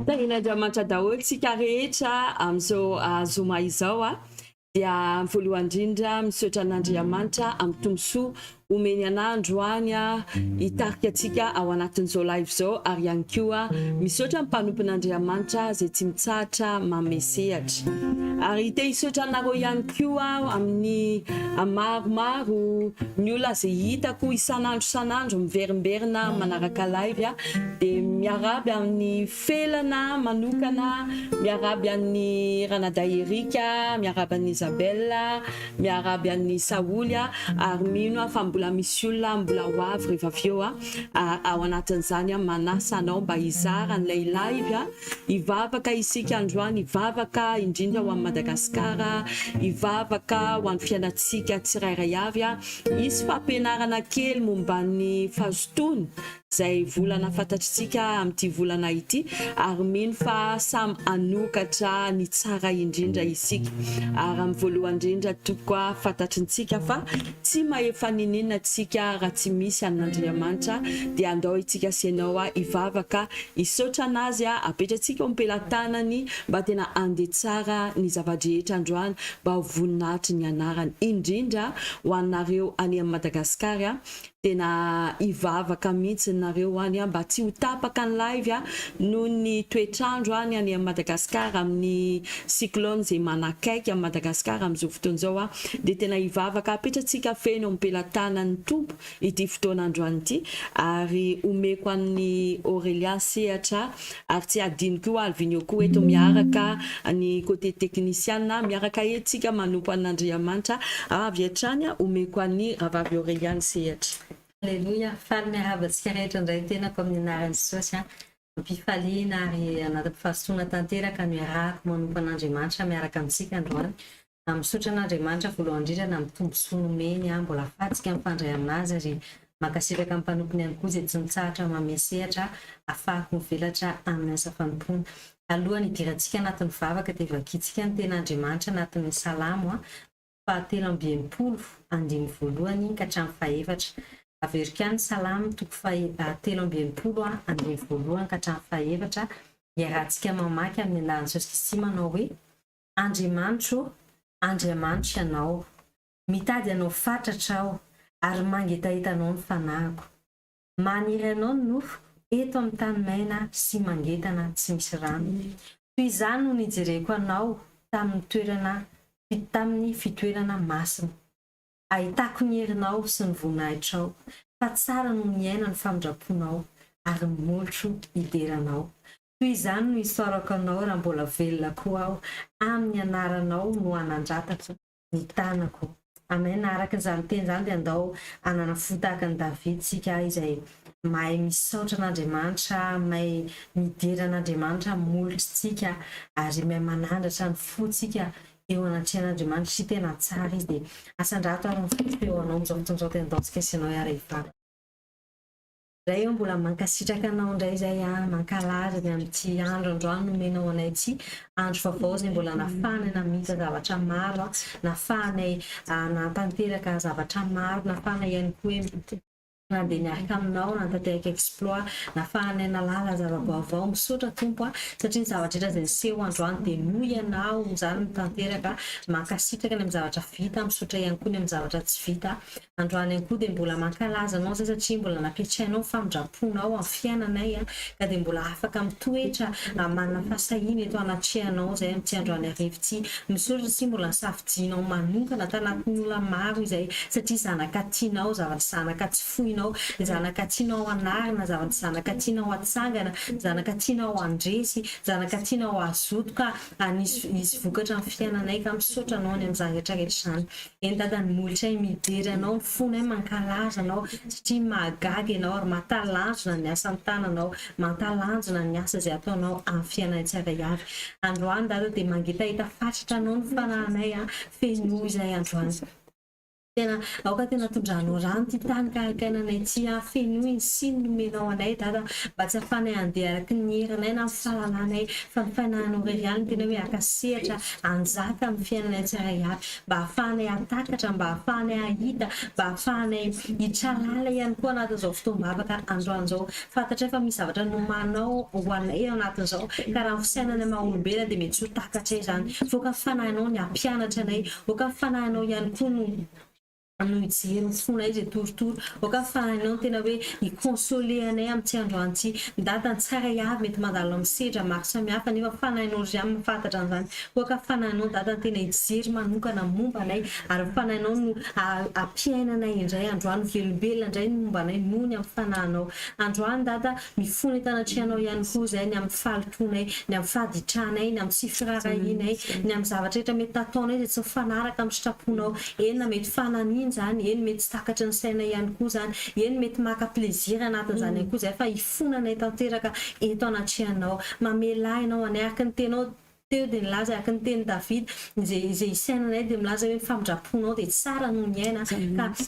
Tahin'Andriamanitra daholo tsika rehetra amin'izao zoma izao dia voalohany indrindra misaotra an'Andriamanitra amin'ny tombosoa omeny an'androany hitarika antsika ao anatin'izao live izao ary ihany koa misaotra ny mpanompon'Andriamanitra izay tsy mitsahatra manome sehatra ary te hisaotra anareo ihany koa amin'ny maromaro ny olona izay hitako isan'andro miverimberina manaraka live dia miaraby amin'ny felana manokana, miaraby amin'ny Ranada Erika, miaraby amin'ny Isabella, miaraby amin'ny Saoly ary mino fa mbola misy olona mbola ho avy rehefa avy eo ao anatin'izany manasa anao mba hizara an'ilay live hivavaka isika androany, hivavaka indrindra ho an'i Madagasikara, hivavaka ho an'ny fiainantsika tsirairay avy hisy fampianarana kely momba ny fahazotoana izay volana fantatritsika amin'ity volana ity ary mino fa samy anokatra ny tsara indrindra isika ary amin'ny voalohany indrindra tokoa fantatrintsika fa tsy mahefa ninina tsika raha tsy misy an'Andriamanitra dia andao itsika sianao hivavaka hisaotra anazy apetratsika eo ampelantanany mba tena andeha tsara ny zava-drehetra androany mba ho voninahitry ny anarany indrindra ho anareo any amin'ny Madagasikara tena hivavaka mihitsy nareo any mba tsy ho tapaka ny live noho ny toetrandro any amin'ny Madagasikara amin'ny cyclone izay manakaiky amin'ny Madagasikara amin'izao fotoana izao dia tena hivavaka apetratsika feno ampelantanan'ny tompo ity fotoanandroany ity ary omeko amin'ny Aurélia sehatra ary tsy adino koa alvinio koa eto miaraka ny côté technicienne miaraka etsika manompo an'Andriamanitra avy hatrany omeko an'ny ravavy Aurélia sehatra. Alléluia, faly miarabantsika rehetra indray tenako amin'ny anaran'i Jesosy mpifaliana ary anatin'ny fahasoana tanteraka miaraka manompo an'Andriamanitra miaraka amintsika androany misaotra an'Andriamanitra voalohany indrindra na mitombosoa nomeny mbola ahafahantsika mifandray aminazy ary mankasitraka amin'ny mpanompony ihany koa izay tsy mitsahatra manome sehatra ahafahako mivelatra amin'ny asa fanompona. Alohany hidirantsika anatin'ny vavaka dia vakitsika ny ten'Andriamanitra anatin'ny salamo fahatelo amby enimpolo andimy voalohany ka hatramin'ny fahaefatra. Averikany salamo toko fahatelo amby enimpolo andimy voalohany ka hatramin'ny fahaefatra iarahantsika mamaky amin'ny anaran'i Jesosy Kristy manao hoe Andriamanitro, Andriamanitra ianao, mitady anao fatratra aho ary mangetahitanao ny fanahiko. Maniry anao ny nofo eto amin'ny tany maina sy mangetana tsy misy rano. Toy izany no nijereko anao tamin'ny fitoerana masina. Ahitako ny herinao sy ny voninahitranao, fa tsara no miaina ny famindraponao ary molotro hideranao. Toy izany no hisorako anao raha mbola velona koa aho amin'ny anaranao no anandratatra ny tanako. Amen. Araka izany teny izany dia andao ananafo tahaka ny David sika izay mahay misaotra an'Andriamanitra, mahay midera an'Andriamanitra molotritsika ary mahay manandratra ny fotsika eo anatrehan'Andriamanitra sy tena tsara izy dia asandrato ary ny fotsy eo anao amin'izao fotoan'izao tena daontsika ianao hiara-hivavaka. Izay eo mbola mankasitraka anao indray izay mankalaza ny amin'ity andro androany nomenao anay ity andro vaovao izay mbola nafahanay namita zavatra maro, nafahanay natanteraka zavatra maro, nafahanay ihany koa na dia niaraka aminao nantanteraka exploit, nafahanay nalala zava-baovao misaotra tompo satria ny zavatra izay niseho androany dia noho ianao izany nitanteraka mankasitraka ny amin'ny zavatra vita, misaotra ihany koa ny amin'ny zavatra tsy vita androany ihany koa dia mbola mankalaza anao zay satria mbola nampiatrainao ny famindraponao amin'ny fiainanay ka dia mbola afaka mitoetra manana fahasahina eto anatrehanao zay amin'ity androany arivo ity. Misaotra satria mbola nisafidianao manokana tanatin'ny olona maro izay satria zanaka tianao, zavatra zanaka tsy fohinao, zanaka tianao anarina, zavatra zanaka tianao atsangana, zanaka tianao andresy, zanaka tianao azoto ka nisy vokatra amin'ny fiainanay ka misaotra anao ny amin'izany rehetrarehetra izany. Eny dadany molotray midera anao, ny fonay mankalaza anao satria mahagaga ianao ary mahatalanjona ny asa tananao, mahatalanjona ny asa izay ataonao amin'ny fiainanay tsirairay avy. Androany dada dia mangetahita fatratra anao ny fanahinay feno izay androany. tena aoka tena tondranao rano ty tany karakainanay tsy afeno iny siny nomenao anay dada mba tsy afanay andeha araky ny herinay na mifahalalànay fa mifanahinao reriany tena hoe akasehatra anjaka amin'ny fiainanay tsiray avy mba ahafahanay atakatra mba ahafahanay ahita mba ahafahanay hitralala ihany koa anatin'izao fotoam-bavaka androan'izao fantatra fa misy zavatra nomanao ho anay ao anatin'izao ka raha fisainanay maha-olombelona dia mety tsy ho takatra izany voaka fanahinao ny ampianatra anay voaka fanahinao ihany koa no hijery ny fonay izay torotoro voaka fanahinao tena hoe hikonsole anay amin'ity androan'ity ndata ny tsara avy mety mandalo amin'ny sedra maro samihafa nefa fanahinao ry amin'ny mafantatra an'izany voaka fanahinao data tena hijery manokana momba anay ary fanahinao no ampiainanay indray androany velombelona indray ny momba anay noho ny amin'ny fanahinao androany data mifony tanatrianao ihany koa zay ny amin'ny falitonay ny amin'ny fahaditranay ny amin'ny sifirarahinay ny amin'ny zavatra rehetra mety tataonay izay tsy mifanaraka amin'ny sitraponao enina mety fananina zany eny mety tsy takatra ny saina ihany koa zany eny mety maka plaisir anatin'izany ihany koa zay fa hifonanay tanteraka eto anatrianao mamelahinao anay araka ny tenao teo dia nilaza araka ny teny David izay isainanay dia milaza hoe famindraponao dia tsara no miaina ka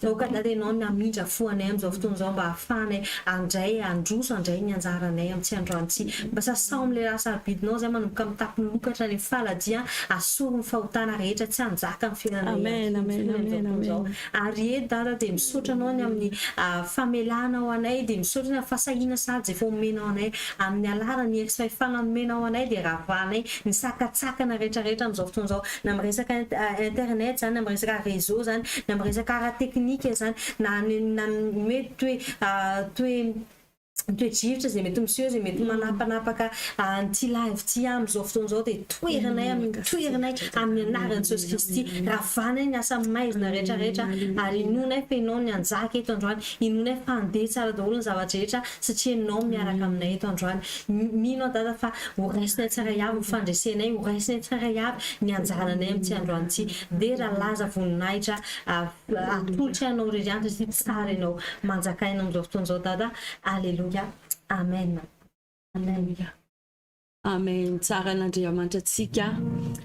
aoka dada ianao namindra fo anay amin'izao fotoan'izao mba hahafahanay andray androso andray ny anjaranay amin'ity androan'ity mba sasao amin'ilay raha sarobidinao zay manomboka mitapilokatra ny faladia asoro ny fahotana rehetra tsy hanjaka ny fiainanay ary eto dada dia misaotra anao ny amin'ny famelanao anay dia misaotra ny fasahiana sady zay fomenao anay amin'ny alarany hery sy fahefana nomenao anay dia ravahanay ny sakatsakana rehetrarehetra amin'izao fotoan'izao na amin'ny resaka internet zany na amin'ny resaka réseau zany na amin'ny resaka ara teknika zany na mety hoe toe-drivotra zay mety miseho zay mety manapanapaka n'ity live ty amin'izao fotoan'izao dia toerinay amin'ny anaran'i Jesosy Kristy ravanay ny asa maizina rehetrarehetra ary inonay fa ianao ny anjaka eto androany inonay fa andeha tsara daholo ny zavatra rehetra satria ianao miaraka aminay eto androany mino dada fa ho raisinay tsara avy ny fandresenay ho raisinay tsara avy ny anjaranay amin'ity androany ity dia raha laza voninahitra atolotra ianao rerianitra sy tsara ianao manjakaina amin'izao fotoan'izao dada alleluia. Amen. Alleluia. Amen. Tsara n'Andriamanitra antsika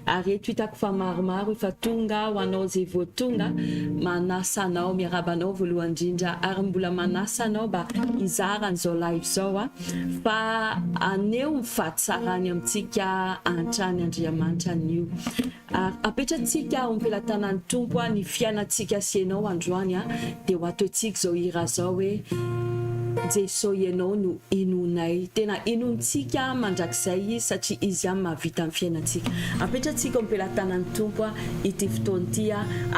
ary eto hitako fa maromaro efa tonga ho anao zay voatonga manasa anao miarabanao voalohany indrindra ary mbola manasa anao mba hizara an'izao live zao fa aneo mifatsarany amintsika antrany Andriamanitra an'io apetratsika ompelantanan'ny tompo ny fiainantsika sy ianao androany dia ho ataontsika zao hira zao hoe Jesosy ianao no inonay tena inontsika mandrakizay satria izy ihany mahavita amin'ny fiainantsika apetratsika ompelantanan'ny tompo ity fotoana ity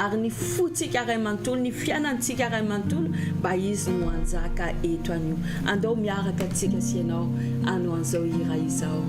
ary ny fotsika ray manontolo ny fiainantsika ray manontolo mba izy no anjaka eto anio andao miaraka antsika sy ianao anao an'izao hira izao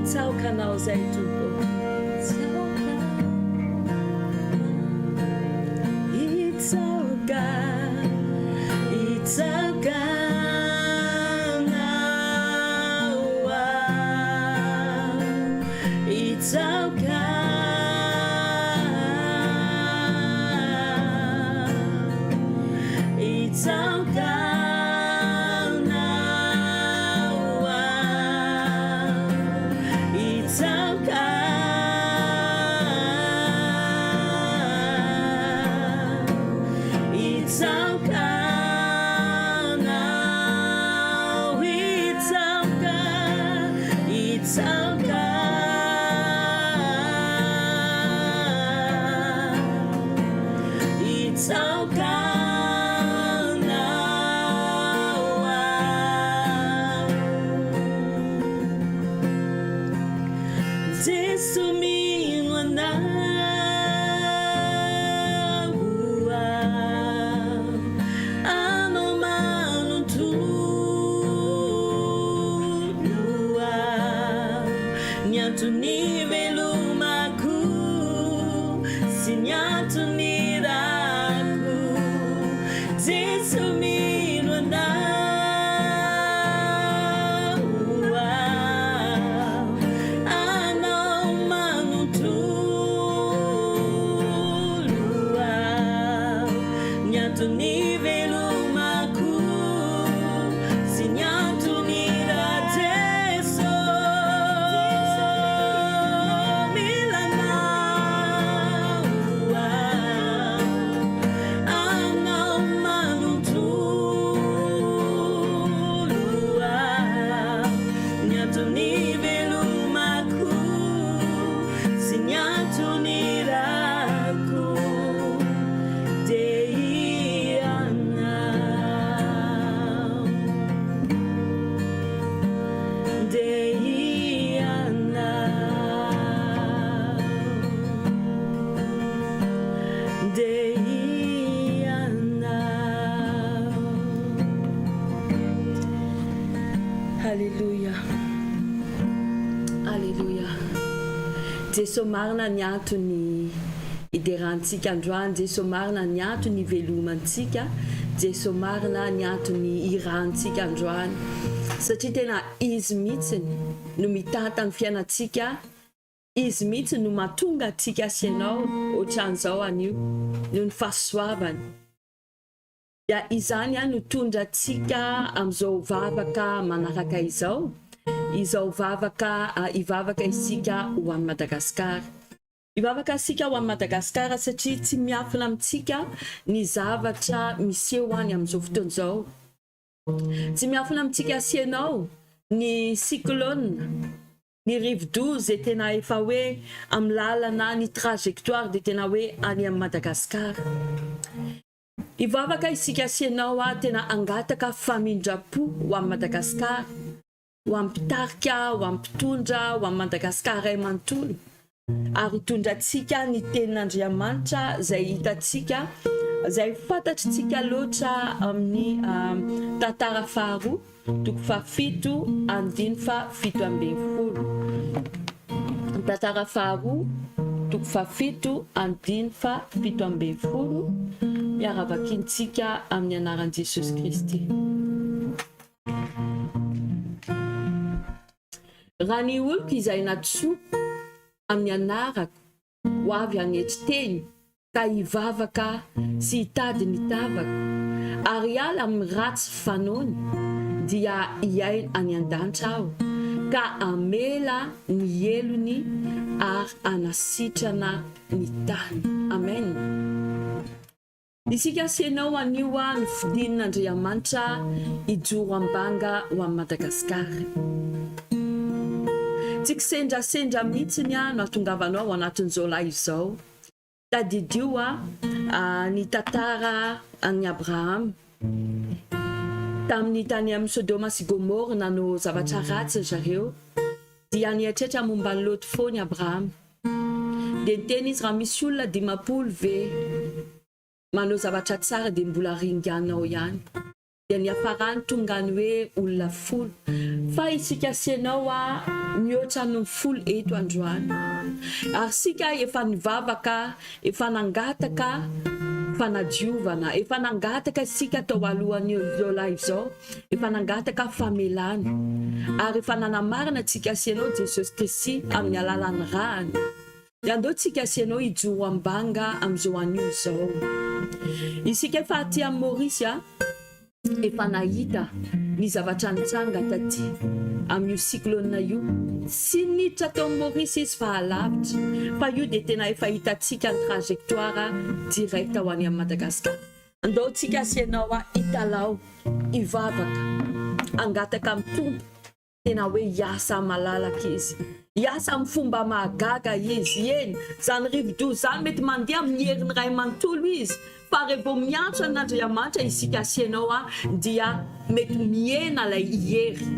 hitsaokanao zay tompo hitsaoka Alléluia. Alléluia. Jesosy marina ny antony iderantsika androany, Jesosy marina ny antony ivelomantsika, Jesosy marina ny antony irantsika androany. Satria tena izy mihitsy no mitantany fiainantsika, izy mihitsy no mahatonga antsika asianao ohatran'izao anio, no ny fahasoavany. Dia izany no tondra antsika amin'izao vavaka manaraka izao vavaka ivavaka isika ho an'i Madagasikara. Ivavaka isika ho an'i Madagasikara satria tsy miafina amintsika ny zavatra miseho any amin'izao fotoana izao. Tsy miafina amintsika asianao ny cyclone, ny rive-doux zay tena efa hoe amin'ny lalana ny trajectoire dia tena hoe any amin'ny Madagasikara. Ivavaka isika asianao tena angataka famindrapo ho amin'ny Madagasikara, ho amin'ny mpitarika, ho amin'ny mpitondra, ho amin'ny Madagasikara iray manontolo. Ary tondrantsika ny tenin'Andriamanitra izay hitantsika, izay fantatritsika loatra amin'ny tantara faharoa, toko fahafito andiny fahafito ambin'ny folo. Tantara faharoa, toko fahafito andiny fahafito ambin'ny folo. Miaravakintsika amin'ny anaran'i Jesosy Kristy. Raha ny oloko izay natsoa amin'ny anarako ho avy any etsi-teny ka hivavaka sy hitady ny tavako ary ala amin'ny ratsy fanaony dia hiaina any an-danitra aho ka amela ny elony ary anasitrana ny tany. Amen. Isika asianao anio ny fidin'Andriamanitra ijoro ambanga ho an'i Madagasikara. Tsy kisendrasendra mihitsiny no ahatongavanao ao anatin'izao lahy izao. Tadidio ny tantara an'i Abraham tamin'ny tany amin'ny Sodoma sy Gomora nanao zavatra ratsy zareo, dia nieritreritra momba ny Lôty foana Abraham. Dia niteny izy raha misy olona 10 ve manao zavatra tsara dia mbola ringanao ihany. dia niafarany tonga ny hoe olona folo fa isika sianao a mihoatra ny folo eto androany ary sika efa nivavaka efa nangataka fanadiovana efa nangataka sika tao alohan'izao lahy izao efa nangataka famelany ary efa nanamarina tsika sianao Jesosy Kristy amin'ny alalan'ny rany dia andao tsika sianao ijoro ambanga amin'izao anio izao isika efa aty amin'ny Maurice efa nahita ny zavatra nitsanga taty amin'io cyclone io sy niditra tao Maurice izy fa alavitra fa io dia tena efa hitantsika ny trajectoire direct ho any amin'ny Madagasikara andao tsika sianao hitalao ivavaka angataka amin'ny tompo tena hoe hiasa malalaka izy hiasa amin'ny fomba mahagaga izy eny zany rivo-doza zany mety mandeha amin'ny herin'ny ray manontolo izy fa rehefa miantso an'Andriamanitra isika sianao dia mety miena lay hery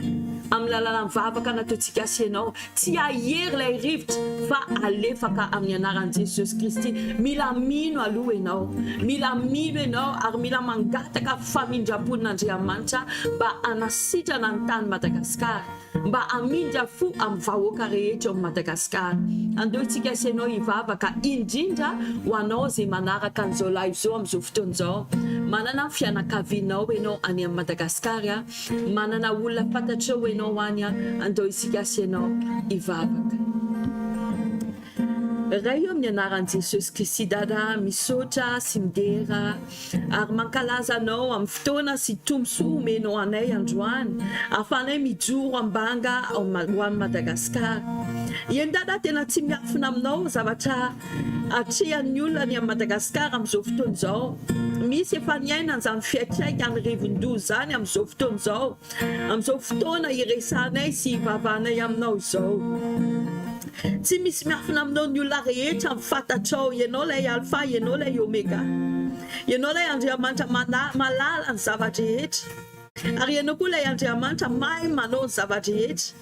amin'ny alalan'ny vavaka nataontsika sianao tsy ahery lay rivotra fa alefaka amin'ny anaran'i Jesosy Kristy mila mino aloha ianao mila mino ianao ary mila mangataka famindrapon'Andriamanitra mba anasitrana ny tany Madagasikara mba amindra fo amin'ny vahoaka rehetra ao Madagasikara andao tsika sianao hivavaka indrindra ho anao zay manaraka an'izao live zao amin'izao fotoan'izao manana fianakavianao ianao any amin'ny Madagasikara manana olona fantatrao ianao any andao isika sianao hivavaka raha io amin'ny anaran'i Jesosy Kristy dada misaotra sy midera ary mankalaza anao amin'ny fotoana sy tombosoa omenao anay androany ahafanay mijoro ambanga ho an'ny Madagasikara eny dada tena tsy miafina aminao zavatra atrehan'ny olona ny amin'ny Madagasikara amin'izao fotoan'izao misy efa niaina an'izany fiatraika ny rivon-doza zany amin'izao fotoan'izao amin'izao fotoana iresanay sy hivavanay aminao izao tsy misy miafina aminao ny olona rehetra mifatatrao ianao lay alpha ianao lay omega ianao lay Andriamanitra malala ny zava-drehetra ary ianao koa lay Andriamanitra mahay manao ny zava-drehetra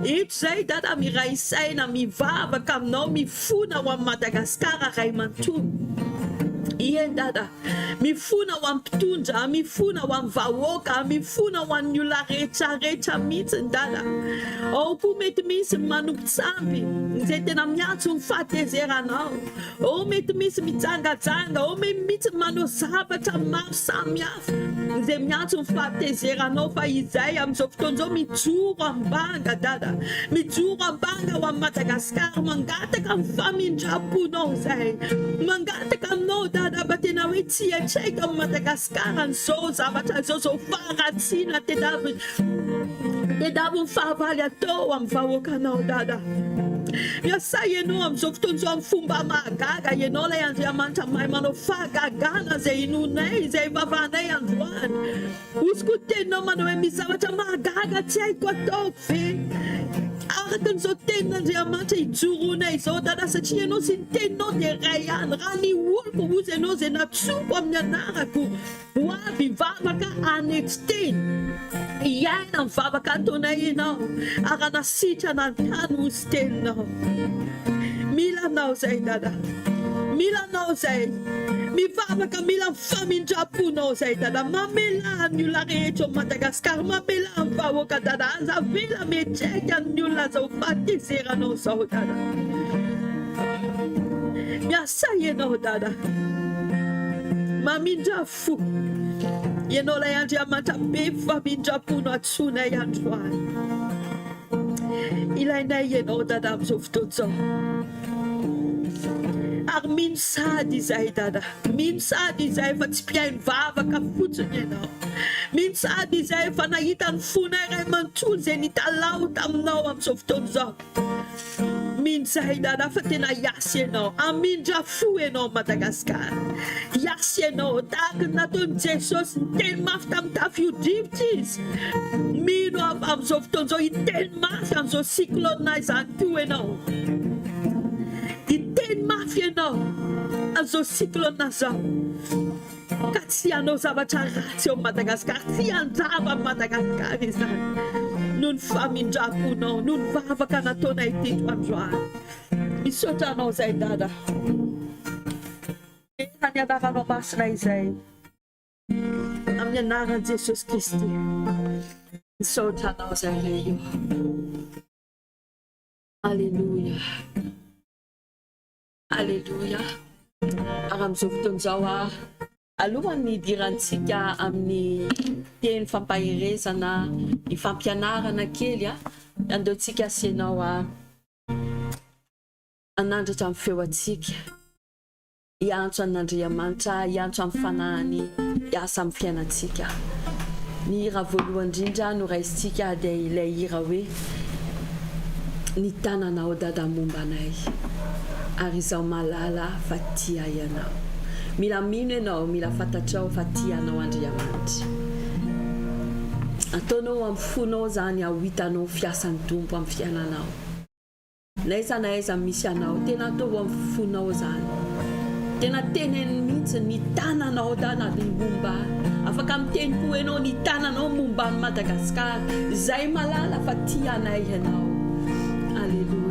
ito zay dada miray isaina mivavaka aminao mifona ho amin'ny Madagasikara ray manontolo ien dada mifona ho amin'ny mpitondra mifona ho amin'ny vahoaka mifona ho an'ny olona rehetrarehetra mihitsy ny dada ao koa mety misy manompitsamby izay tena miantso ny fahatezeranao ao mety misy mijangajanga ao mety manao zavatra maro samihafa izay miantso ny fahatezeranao fa izay amin'izao fotoan'izao mijoro ambanga dada mijoro ambanga ho amin'ny Madagasikara mangataka ny famindraponao zay mangataka aminao dada mba tena hoe tsy etraika amin'ny Madagasikara n'izao zavatra zao faratsiana tedavy ny fahavaly atao amin'ny vahoakanao dada miasa ianao amin'izao fotoan'izao amin'ny fomba mahagaga ianao lay Andriamanitra mahay manao fahagagana zay inonay zay vavanay androany ozy koa teninao manao hoe misy zavatra mahagaga tsy haiko ataoko ve araka n'izao tenin'Andriamanitra hijoronay izao dada satria ianao sy ny teninao dia ray ihany raha ny oloko ozy ianao zay natsoko amin'ny anarako ho avy vavaka anety teny iaina mivavaka ataonay ianao ary anasitrana ny tany ozy teninao milanao zay dada milanao zay mivavaka mila famindraponao zay dada mamela ny olona rehetra Madagasikara mamela ny vahoaka dada azavela metraika ny olona zao fahatezeranao zao dada miasa ianao dada mamindra fo ianao lay Andriamanitra be famindrapono atsonay androany ilainay ianao dada amin'izao fotoan'izao ary mino sady izay dada mino sady izay fa tsy mpiainy vavaka fotsiny ianao mino sady izay fa nahita ny fonay ray manontolo zay nitalao taminao amin'izao fotoan'izao mino zay dada fa tena hiasy ianao amindra fo ianao Madagasikara hiasy ianao tahaka nataon'i Jesosy niteny mafy tamin'ny tafio-drivotra izy mino amin'izao fotoan'izao hiteny mafy amin'izao cyclone izany koa ianao hiteny mafy ianao amin'izao cyclone zao ka tsy hanao zavatra ratsy ao Madagasikara tsy hanjava Madagasikara izany noho ny famindraponao noho ny vavaka nataonay teto androany misaotra anao zay dada ny anaranao masina izay amin'ny anaran'i Jesosy Kristy misaotra anao zahay io. Alleluia, alleluia. Ary amin'izao fotoana izao alohan'ny idirantsika amin'ny teny fampaherezana ny fampianarana kely andeontsika asianao anandratra amin'ny feo antsika, hiantso an'Andriamanitra, hiantso amin'ny fanahiny hiasa amin'ny fiainantsika. Ny hira voalohany indrindra no raisintsika dia ilay hira hoe ny tananao dada mombanay ary izaho malala fa tia ianao. Mila mino ianao, mila fantatrao fa tia anao Andriamanitra. Ataonao amin'ny fonao zany hitanao fiasan'ny Tompo amin'ny fiainanao. Naiza na aiza misy anao, tena atao amin'ny fonao zany. Tena teneny mihitsy ny tananao dana ny momba. Afaka miteny koa ianao ny tananao momba ny Madagasikara. Izay malala fa tia anay ianao. Alleluia.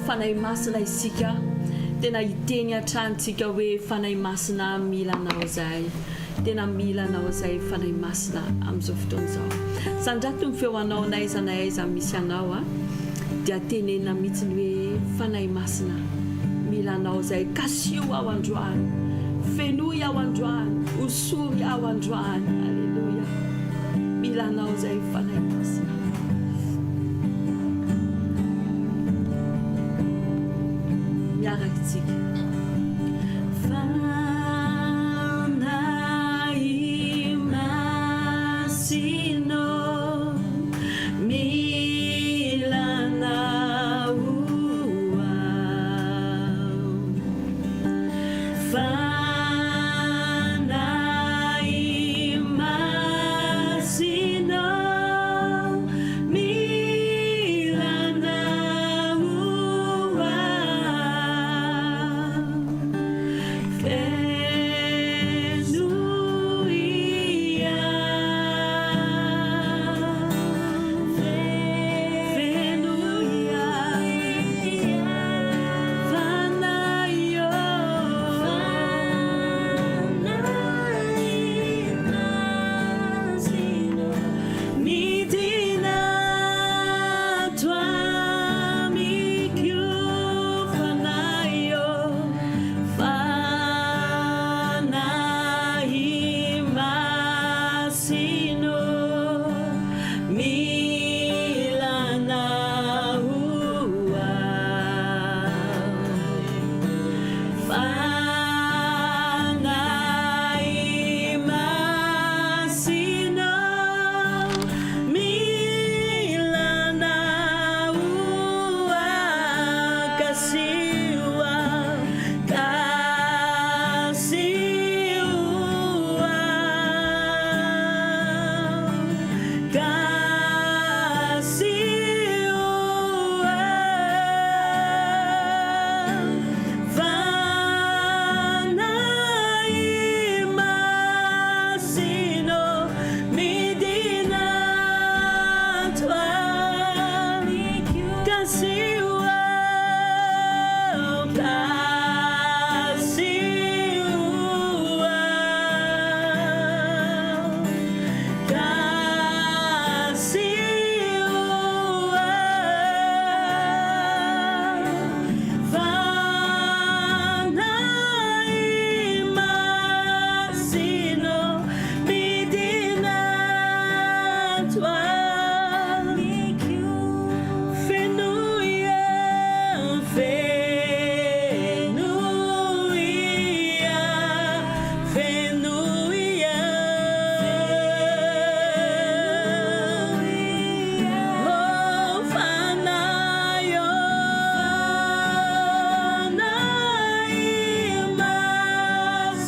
Fanahy masina isika tena hiteny atrantsika hoe fanahy masina milanao zay, tena milanao zay fanahy masina amin'izao fotoana izao. Sandrato ny feoanao naiza na aiza misy anao dia tenena mihitsy hoe fanahy masina milanao zay, kasio ao androany, fenoy ao androany, osory ao androany. Alleluia. Milanao zay fanahy masina. Milana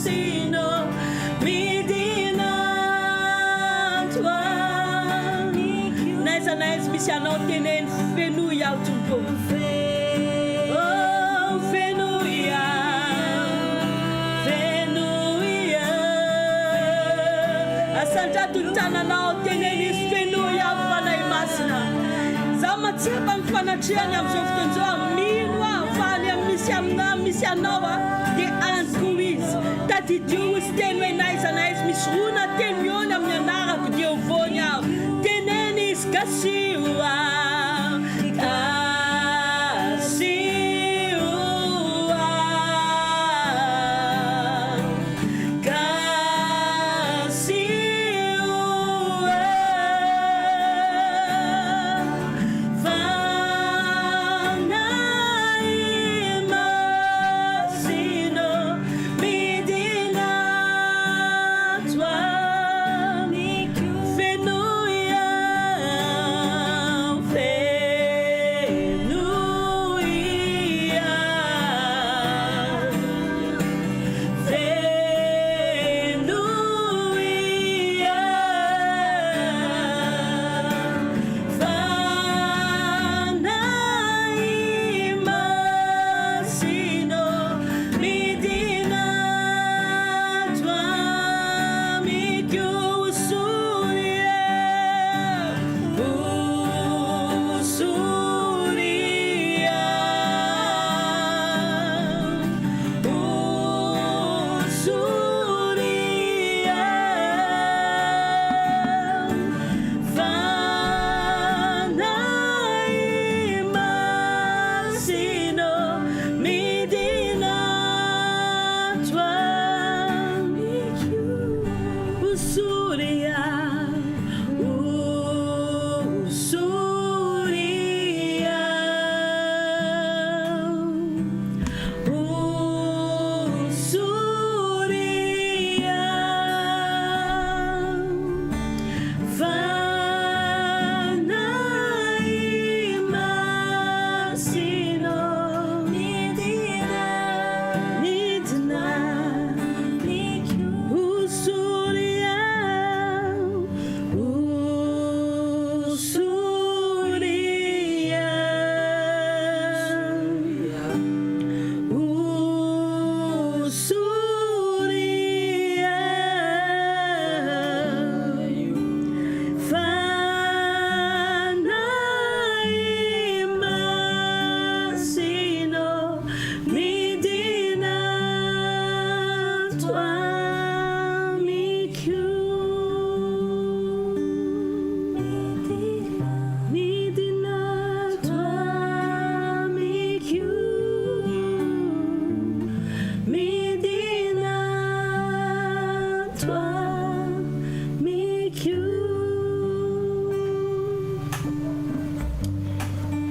masino midina toi naiza naiza misy anao teneny fenoy aho tompo fenoia fenoia asandrato tananao teneny izy fenoy aho fanay masina za matsiapa ny fanatriany amin'izao fotoan'izao mino aho faly misy aminao misy anao dia antoko izy tadidio izy teny hoe naiza naiza misy rona teny miony amin'ny anarako dia ovony aho teneny izy kasioa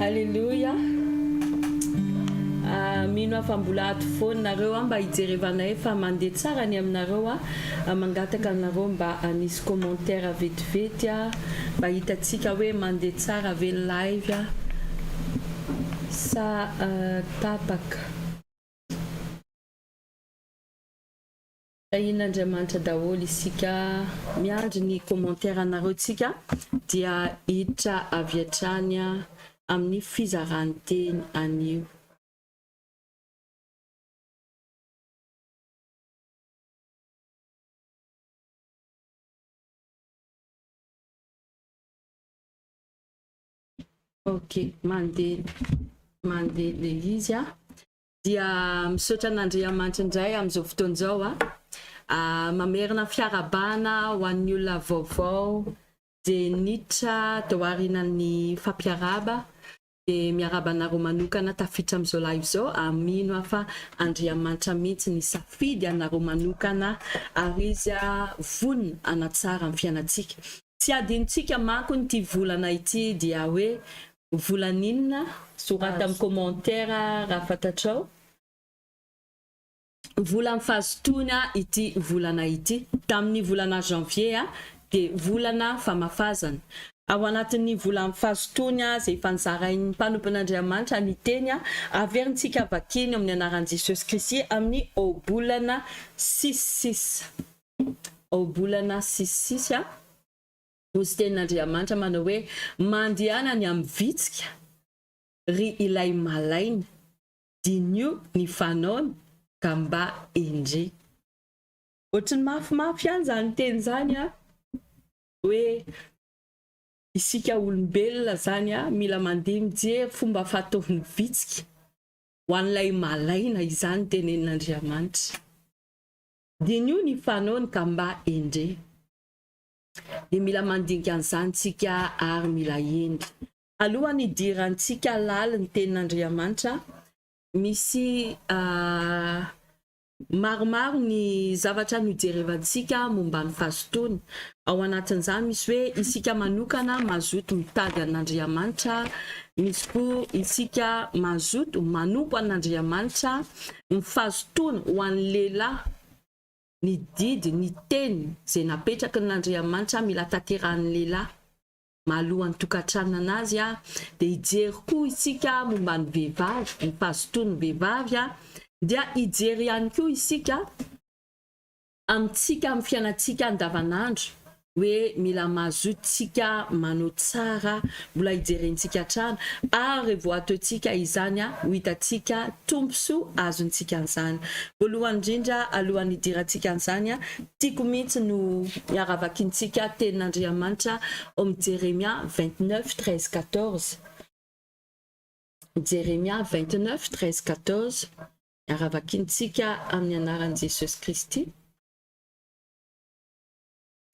Alléluia. Mino fa mbola ato foana nareo mba hijerevanay fa mandeha tsara ny aminareo mangataka anareo mba anisy commentaire vetivety mba hitatsika hoe mandeha tsara ve live sa tapaka. In'Andriamanitra daholo isika miandry ny commentaire anareo tsika dia hiditra avy hatrany amin'ny fizaranteny anio. Ok, mandeha le izy dia misaotra an'Andriamanitra indray amin'izao fotoan'izao mamerina fiarabana ho an'ny olona vaovao dia niditra tao aorian'ny fampiaraba dia miarabanareo manokana tafiditra amin'izao live izao mino fa Andriamanitra mihitsy ny safidy anareo manokana ary izy vonona anatsara amin'ny fiainantsika. Tsy adinontsika manko ny ity volana ity dia hoe volan'inona sorata amin'ny commentaire raha fantatrao. Vola mifazotona ity volana ity tamin'ny volana janvier dia volana famafazana ao anatin'ny vola mifazotony zay efa nizarain'ny mpanompon'Andriamanitra ny teny averintsika vakiny amin'ny anaran'i Jesosy Kristy amin'ny obolana 66 obolana 66 hozy tenin'Andriamanitra manao hoe mandehanany amin'ny vitsika ry ilay malaina dinio ny fanaony ka mba endre. Ohatrany mafimafy ihany zany teny zany hoe isika olombelona zany mila mandeha mijery fomba fataon'ny vitsika ho an'ilay malaina izany tenenin'Andriamanitra. Dinio ny fanaony ka mba endre. Dia mila mandinika an'izany tsika ary mila endre. Alohan'ny idirantsika laliny tenin'Andriamanitra, misy maromaro ny zavatra nojerevantsika momba ny fazotony. Ao anatin'izany misy hoe isika manokana mazoto mitady an'Andriamanitra, misy koa isika mazoto manompo an'Andriamanitra, mifazotony ho an'ny lehilahy ny didy ny teny zay napetraky n'Andriamanitra mila tanterahan'ny lehilahy mahalohany tokantranona anazy dia hijery koa isika momba ny vehivavy, mifazotony vehivavy dia hijery ihany koa isika amintsika amin'ny fiainantsika andavanandro hoe mila mazototsika manao tsara, mbola hijerentsika trano ary vao ataontsika izany ho hitantsika tombosoa azontsika an'izany. Voalohany indrindra alohan'ny hidirantsika an'izany tiako mihitsy no miaravakintsika tenin'Andriamanitra ao amin'ny Jeremia 29:13-14. Jeremia 29:13-14 miaravakintsika amin'ny anaran'i Jesosy Kristy.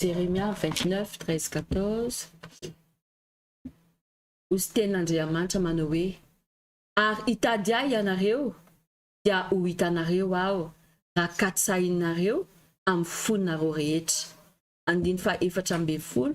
Jeremia 29:13-14 hozy tenin'Andriamanitra manao hoe ary hitady ahy ianareo dia ho hitanareo aho raha katsahinareo amin'ny fonareo rehetra. 14.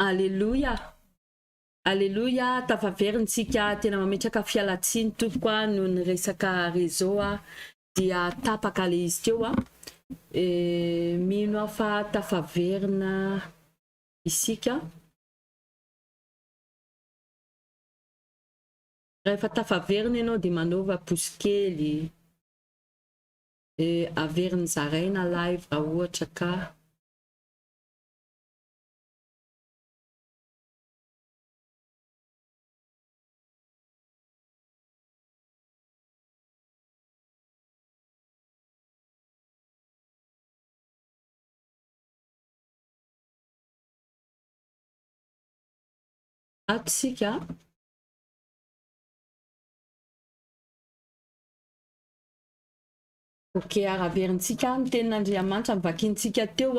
Alléluia. Alléluia, tafaverintsika tena mametraka fialatsiny tompoko noho ny resaka réseau dia tapaka le izy teo mino fa tafaverina isika. Rehefa tafaverina ianao dia manova pouce kely averiny zaraina live raha ohatra ka. Atsika ok araverintsika ny tenin'Andriamanitra mivakintsika teo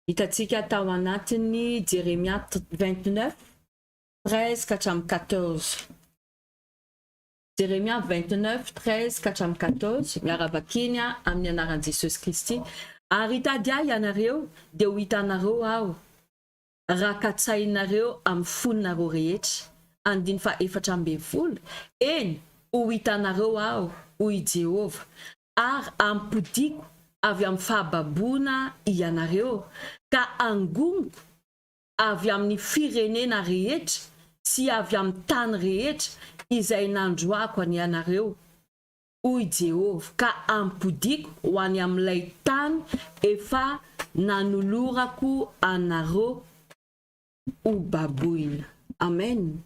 hitantsika tao anatiny Jeremia 29:13-14. Jeremia 29:13-14 miaravakiny amin'ny anaran'i Jesosy Kristy. Ary hitady ahy ianareo dia ho hitanareo aho raha katsahinareo amin'ny fonareo rehetra. 14. Eny ho hitanareo aho hoy Jehova ary ampodiko avy amin'ny fahababoana ianareo ka angomoko avy amin'ny firenena rehetra sy avy amin'ny tany rehetra izay nandroako any ianareo hoy Jehovah ka ampodiko ho any amin'ilay tany efa nanolorako anareo ho baboina. Amen.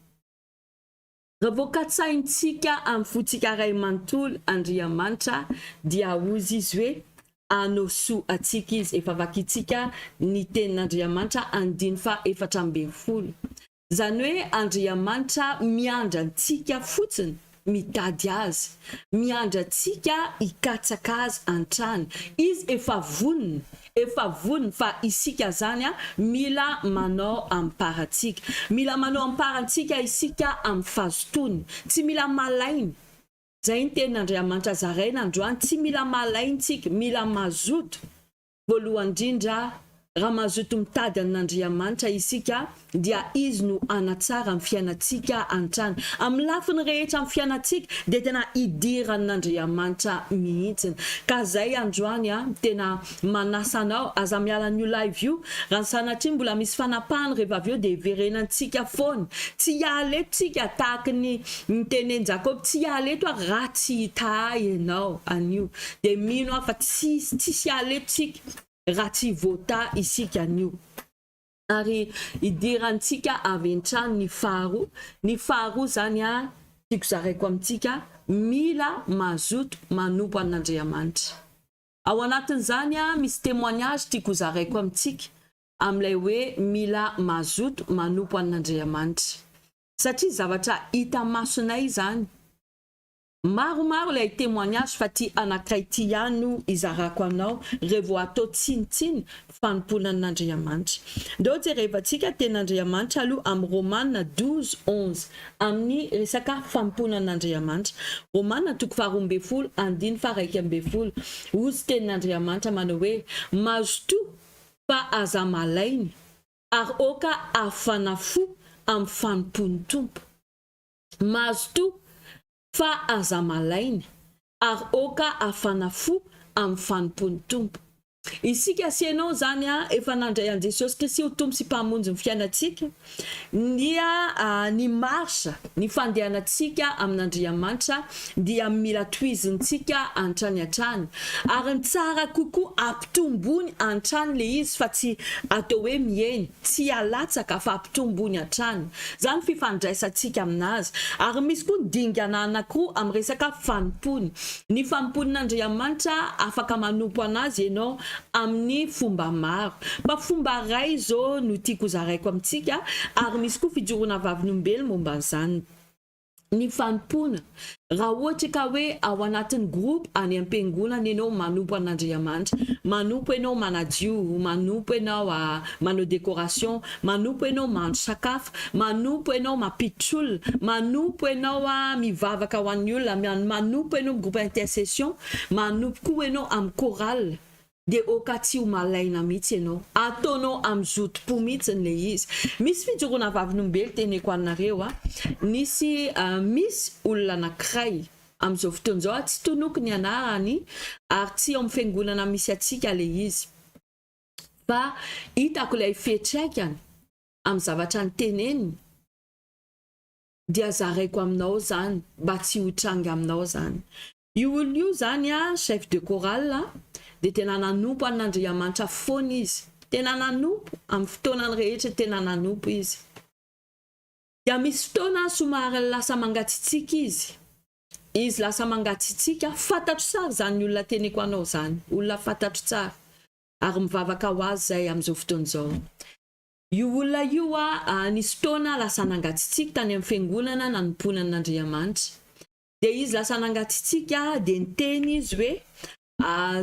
Revoka-tsaintsika amin'ny fotsika ray manontolo Andriamanitra dia hozy izy hoe anao soa atsika izy efa vakitsika ny tenin'Andriamanitra 14. Zany hoe Andriamanitra miandra antsika fotsiny mitady azy, miandra antsika hikatsaka azy antrany. Izy efa voniny fa isika zany mila manao amparatsika. Mila manao amparantsika isika amin'ny fazotony. Tsy mila malainy. Zay ny tenin'Andriamanitra zaraina androany, tsy mila malaintsika, mila mazoto. Voalohany indrindra, raha mazoto mitady an'Andriamanitra isika dia izy no anatsara amin'ny fiainantsika antrany. Amin'ny lafiny rehetra amin'ny fiainantsika dia tena idiran'Andriamanitra mihitsiny. Ka zay androany tena manasa anao aza miala an'io live io raha sanatria mbola misy fanapahana rehefa avy eo dia iverenantsika foana. Tsy hiala eto tsika tahaka ny tenen'i Jakob, tsy hiala eto raha tsy hita ianao an'io. Dia mino fa tsisy hiala eto tsika raha tsy voata isika an'io. Ary idirantsika avy an-trano ny faharoa. Ny faharoa zany tiako zaraiko amintsika mila mazoto manompo an'Andriamanitra. Ao anatin'izany misy témoignage tiako zaraiko amintsika amin'ilay hoe mila mazoto manompo an'Andriamanitra. Satria zavatra hita masonay zany. Maromaro lay témoignage fa ty anankiray ty ihany no izarako anao revo atao tsinitsiny fanomponan'Andriamanitra. Ndao jereva tsika tenin'Andriamanitra aloha amin'ny Romaina 12:11 amin'ny resaka fanomponan'Andriamanitra. Romaina 12:12 hozy tenin'Andriamanitra manao hoe mazoto fa aza malainy ary oka afanafo amin'ny fanompony tompo. Mazoto fa aza malainy ary oka afanafo amin'ny fanompony tompo. Isika sianao zany efa nandray an Jesosy Kristy ho tompo sy mpamonjy ny fiainantsika dia ny marsha ny fandehanantsika amin'Andriamanitra dia mila tohizintsika antrany antrany. Ary ny tsara kokoa ampitombony antrany le izy fa tsy atao hoe mieny, tsy alatsaka fa ampitombony antrany. Zany fifandraisantsika aminazy. Ary misy koa dingana anankiroa amin'ny resaka fanompony. Ny fanomponin'Andriamanitra afaka manompo anazy ianao amin'ny fomba maro. Fa fomba ray zao no tiako zaraiko amintsika ary misy koa fijoroana vavinombelona momba an'izany. Ny fanompona raha ohatra ka hoe ao anatin'ny groupe any am-piangonana ianao manompo an'Andriamanitra, manompo ianao manadio, manompo ianao manao décoration, manompo ianao mahandro sakafo, manompo ianao mampiditra olona, manompo ianao mivavaka ho an'ny olona, manompo ianao amin'ny groupe intercession, manompo koa ianao amin'ny chorale. De oka tsy ho malaina mihitsy ianao, ataonao amin'ny zotom-po mihitsy le izy. Misy fijoroana vavinombelona teneko anareo misy olona anankiray amin'izao fotoan'izao tsy tonoko ny anarany ary tsy amin'ny fiangonana misy atsika le izy. Fa hitako ilay fiantraikany amin'ny zavatra ny teneniny dia zaraiko aminao zany mba tsy ho tranga aminao zany. Io olona io zany chef de chorale dia tena nanompo an'Andriamanitra foana izy. Tena nanompo amin'ny fotoanany rehetra, tena nanompo izy. Dia misy fotoana somary lasa mangatsitsika izy. Izy lasa mangatsitsika, fantatro tsara zany olona teneko anao zany. Olona fantatro tsara. Ary mivavaka ho azy zay amin'izao fotoan'izao. Io olona io nisy fotoana lasa nangatsitsika tany amin'ny fiangonana nanomponan'Andriamanitra. Dia izy lasa nangatsitsika dia niteny izy hoe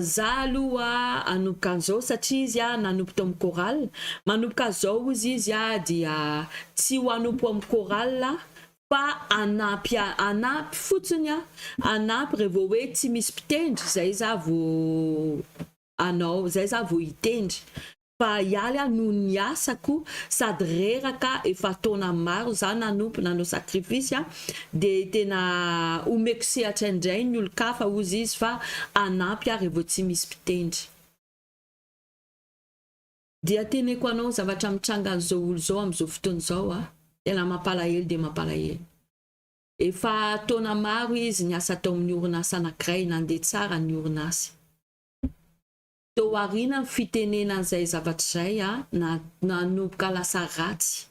za aloha anomboka an'izao satria izy nanompo tao amin'ny chorale. Manomboka zao izy dia tsy ho anompo amin'ny chorale fa anampy fotsiny anampy revo hoe tsy misy mpitendry zay za vao hitendry. fa ialy a noho ny asako sady reraka efa taona maro za nanompo nanao sakrifisy a de tena omeko sehatra indray ny olo-kafa ozy izy fa anampy ary vao tsy misy mpitendry. Dia teneko anao zavatra mitranga an'izao olo zao am'izao fotoana zao a tena mampalahelo de mampalahelo. Efa taona maro izy niasa tao amin'ny orinasa anankiray nandeha tsara ny orinasy. Tao aoriana fitenena an'izay zavatra izay a nanomboka lasa ratsy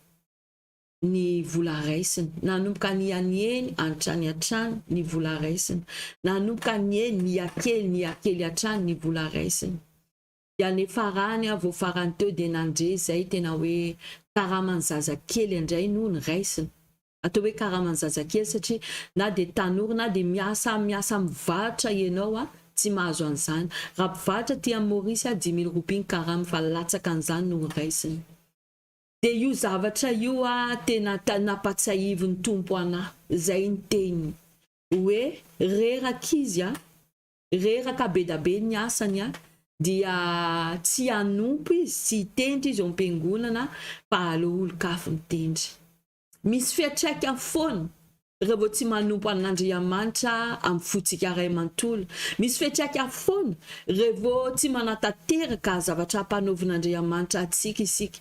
ny vola raisiny, nanomboka ny anieny antrany hatrany ny vola raisiny, nanomboka ny eny ny akely hatrany ny vola raisiny. Dia ny farany vao farany teo dia nandre izay tena hoe karaman'ny zazakely indray noho ny raisiny. Atao hoe karaman'ny zazakely satria na dia tanora na dia miasa mivarotra ianao a tsy mahazo an'izany. Raha mpivarotra ty amin'ny Maurice 10 000 roupies ny karama fa latsaka an'izany noho ny raisiny. Dia io zavatra io a tena nampatsiahivy ny tompo anahy izay ny teniny hoe reraka izy a reraka be da be ny asany a dia tsy anompo izy tsy hitendry izy eo am-piangonana fa aleo olo-kafa mitendry. Misy fiantraikany foana rehefa tsy manompo an'Andriamanitra amin'ny fotsika ray manontolo. Misy fiantraikany foana rehefa tsy manatanteraka zavatra ampanaovin'Andriamanitra antsika isika.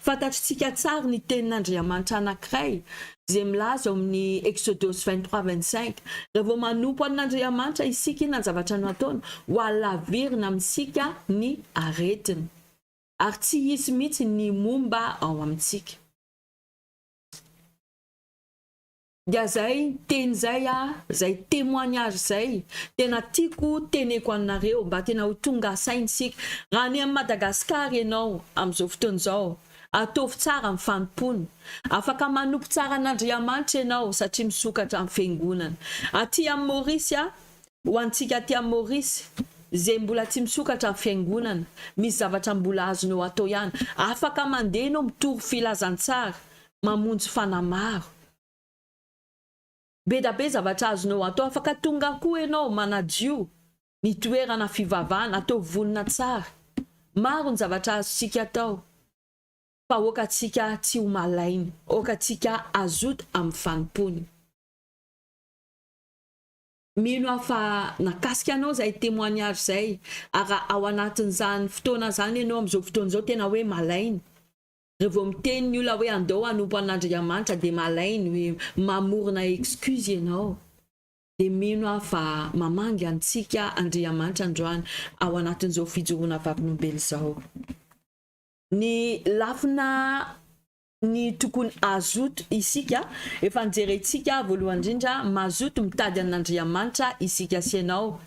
Fantatritsika tsara ny tenin'Andriamanitra anankiray izay milaza amin'ny Exodus 23-25. Rehefa manompo an'Andriamanitra isika na zavatra nataony ho alavirina amintsika ny aretina ary tsy hisy mihitsy ny momba ao amintsika. Dia zay teny zay zay témoignage zay tena tiako teneko anareo mba tena ho tonga saintsika. Raha any amin'ny Madagasikara ianao amin'izao fotoana izao ataovy tsara amin'ny fanompony, afaka manompo tsara an'Andriamanitra ianao satria misokatra amin'ny fiangonana. Aty amin'ny Maurice ho antsika aty amin'ny Maurice izay mbola tsy misokatra amin'ny fiangonana misy zavatra mbola azonao atao ihany. Afaka mandeha ianao mitory filazantsara mamonjy fanamaro. Be da be zavatra azonao atao. Afaka tonga koa ianao manadio ny toerana fivavahana atao vonona tsara. Maro ny zavatra azontsika atao fa okantsika tsy ho malainy, okantsika azoto amin'ny fanompony. Mino aho fa nakasika anao zay témoignage zay ary ao anatin'izany fotoana zany ianao amin'izao fotoana izao tena hoe malainy. Rehefa miteny ny olona hoe andao hanompo an'Andriamanitra dia malainy hoe mamorona excuse ianao. Dia mino aho fa mamangy antsika Andriamanitra androany ao anatin'izao fijoroana vavin'olombelona izao. Ny lafina ny tokony azoto isika efa nijerentsika voalohany indrindra mazoto mitady an'Andriamanitra isika sy ianao.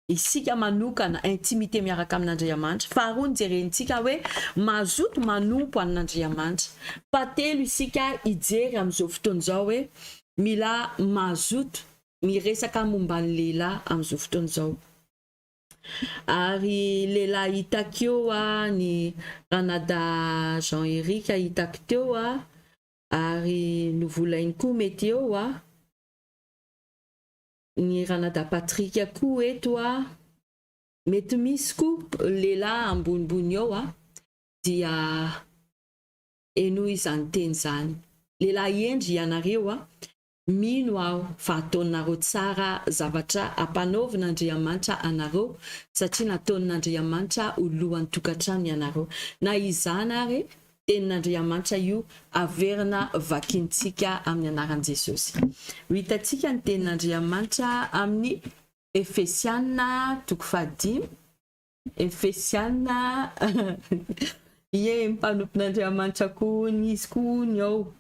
Isika manokana intimité miaraka amin'Andriamanitra. Faharoa nijerentsika hoe mazoto manompo an'Andriamanitra. Fahatelo isika hijery amin'izao fotoana izao hoe mila mazoto miresaka momba ny lehilahy amin'izao fotoana izao. Ary lehilahy hitako eo ny Ranada Jean-Éric hitako teo ary novolainy koa mety eo ny Ranada Patrick koa eto mety misy koa lehilahy ambonimbony eo dia eno izany teny zany. Lehilahy endry ianareo mino aho fa ataonareo tsara zavatra ampanaovin'Andriamanitra anareo satria nataon'Andriamanitra ho lohan'ny tokantrano ianareo. Na izany ary tenin'Andriamanitra io averina vakintsika amin'ny anaran'i Jesosy. Hitantsika ny tenin'Andriamanitra amin'ny Efesiana 5. Efesiana ie mpanompon'Andriamanitra koa izy koa ny ao.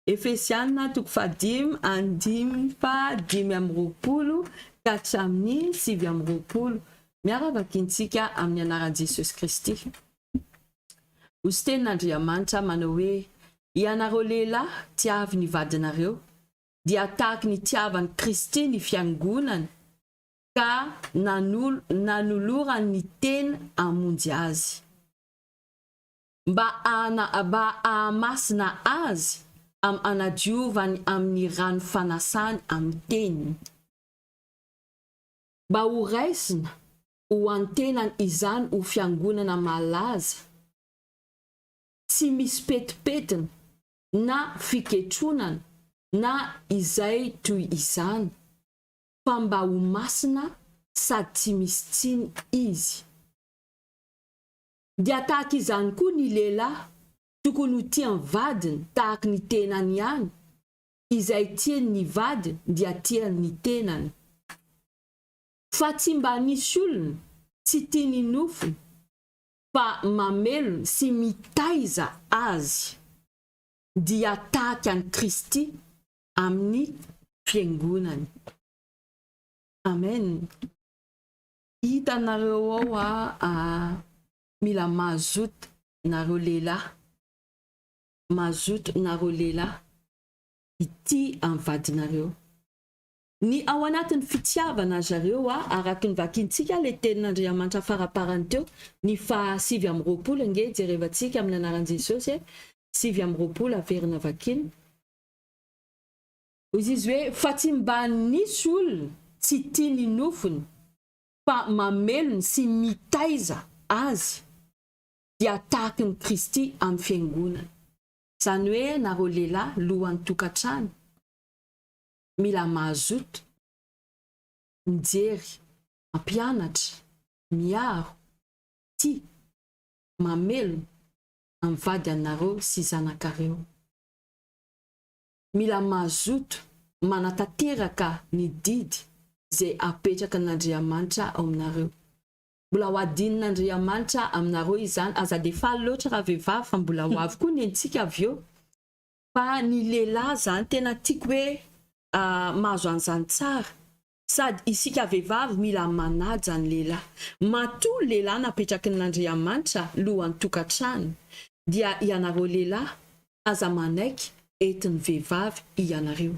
Efesiana 5 andimy fa 5:20 ka hatramin'ny 7:20 miara-vakintsika amin'ny anaran'i Jesosy Kristy. Hozy tenin'Andriamanitra manao hoe ianareo lehilahy tiavy ny vadinareo dia tahaka ny tiavan'i Kristy ny fiangonana ka nanolora ny teny amonjy azy mba ahamasina azy anadiovany amin'ny rano fanasany amin'ny teny mba ho raisina ho antenany izany ho fiangonana malaza tsy misy petipetiny na fiketronana na izay toy izany fa mba ho masina sady tsy misy tsiny izy. Dia tahaka izany koa ny lehilahy tokony ho tia ny vadiny tahaka ny tenany ihany, izay tiany ny vadiny dia tiany ny tenany. Fa tsy mba nisy olona tsy tia ny nofony fa mamelona sy mitaiza azy, dia tahaka ny Kristy amin'ny fiangonany. Amen. Hitanareo ao mila mazoto nareo lehilahy, mazoto nareo lehilahy ity amin'ny vadinareo. Ny ao anatin'ny fitiavana zareo araka ny vakintsika le tenin'Andriamanitra faraparany teo, ny 7:20 nge jerevantsika amin'ny anaran'i Jesosy, 7:20 averina vakiny. Izy hoe fa tsy mba nisy olona tsy tia ny nofony fa mamelona sy mitaiza azy, dia tahaka ny Kristy amin'ny fiangonana. Zany hoe nareo lehilahy lohan'ny tokantrano mila mazoto, mijery, mampianatra, miaro, tia, mamelona amin'ny vady anareo sy zanakareo. Mila mazoto manatanteraka ny didy zay apetraka n'Andriamanitra ao aminareo. Mbola ho adinin'Andriamanitra aminareo izany, aza de faly loatra raha vehivavy fa mbola ho avy koa ny antsika avy eo. Fa ny lehilahy zany tena tiako hoe mahazo an'izany tsara, sady isika vehivavy mila manaja ny lehilahy. Matoa lehilahy napetraky n'Andriamanitra lohan'ny tokantrano, dia ianareo lehilahy aza manaiky entin'ny vehivavy ianareo.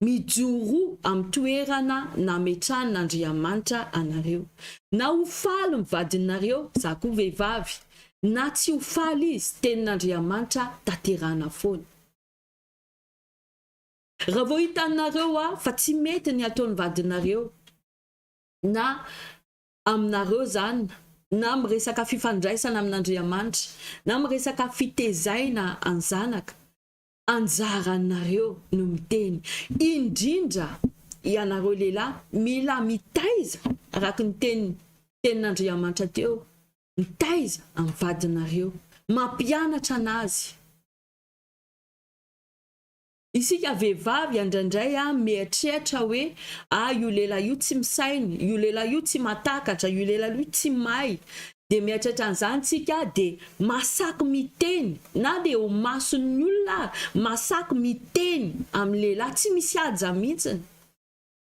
Mijoro amin'ny toerana nametran'Andriamanitra anareo. Na ho faly mivadinareo, za koa vehivavy, na tsy ho faly izy, tenin'Andriamanitra tanterana foana. Raha vao hitanareo fa tsy mety ny ataon'ny vadinareo, na aminareo zany, na miresaka fifandraisana amin'Andriamanitra, na miresaka fitezaina any zanaka, anjaranareo no miteny. Indrindra ianareo lehilahy mila mitaiza araka ny tenin'Andriamanitra teo, mitaiza amin'ny vadinareo, mampianatra anazy. Isika vehivavy indraindray mieritreritra hoe io lehilahy io tsy misainy, io lehilahy io tsy matakatra, io lehilahy io tsy mahay. De mieritreritra an'izany tsika de masaky miteny, na de ho mason'ny olona masaky miteny amin'ny lehilahy, tsy misy haja mihitsiny.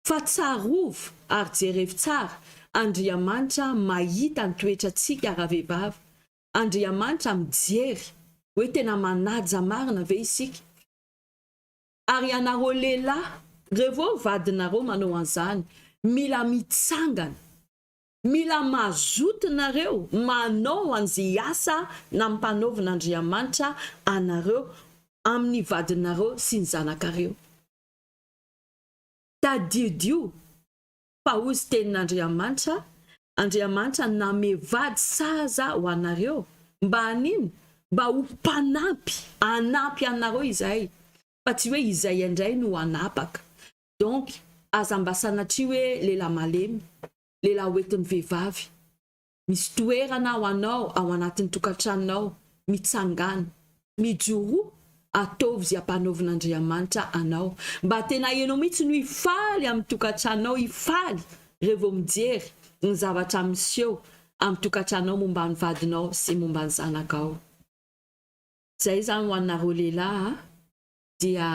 Fa tsarovo ary jerevo tsara, Andriamanitra mahita ny toetrantsika raha vehivavy. Andriamanitra mijery hoe tena manaja marina ve isika. Ary ianareo lehilahy, rehefa vadinareo manao an'izany, mila mitsangana, mila mazoto nareo manao an'izay asa nampanaovan'Andriamanitra anareo amin'ny vadinareo sy ny zanakareo. Tadiodio fa ozy tenin'Andriamanitra, Andriamanitra name vady saza ho anareo, mba anino? Mba ho mpanampy, anampy anareo izay. Fa tsy hoe izay indray no anapaka. Donc aza mba sanatria hoe lehilahy malemy, lehilahy hoentin'ny vehivavy, misy toerana ho anao ao anatin'ny tokantranonao, mitsangana, mijoro, ataovy izay ampanaovan'Andriamanitra anao. Mba tena hainao mihitsy no hifaly amin'ny tokantranonao, hifaly rehefa mijery ny zavatra miseho amin'ny tokantranonao momba ny vadinao sy momba ny zanakao. Zay zany ho anareo lehilahy dia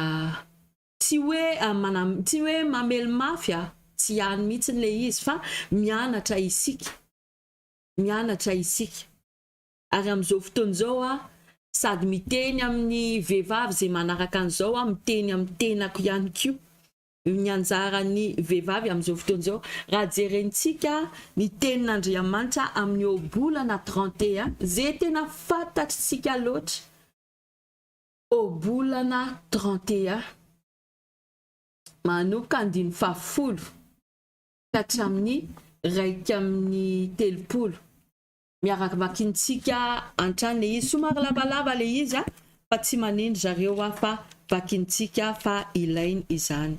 tsy hoe mamely mafy, tsy ihany mihitsy le izy, fa mianatra isika. Mianatra isika. Ary amin'izao fotoana izao sady miteny amin'ny vehivavy zay manaraka an'izao, miteny amin'ny tenako ihany koa. Ny anjaran'ny vehivavy amin'izao fotoana izao, raha jerentsika ny tenin'Andriamanitra amin'ny obolana 31, zay tena fantatritsika loatra. Obolana 31 manomboka 10 ka hatramin'ny 1:30. miaraka vakintsika antrano le izy somary lavalava le izy fa tsy manindry zareo fa vakintsika fa ilainy izany.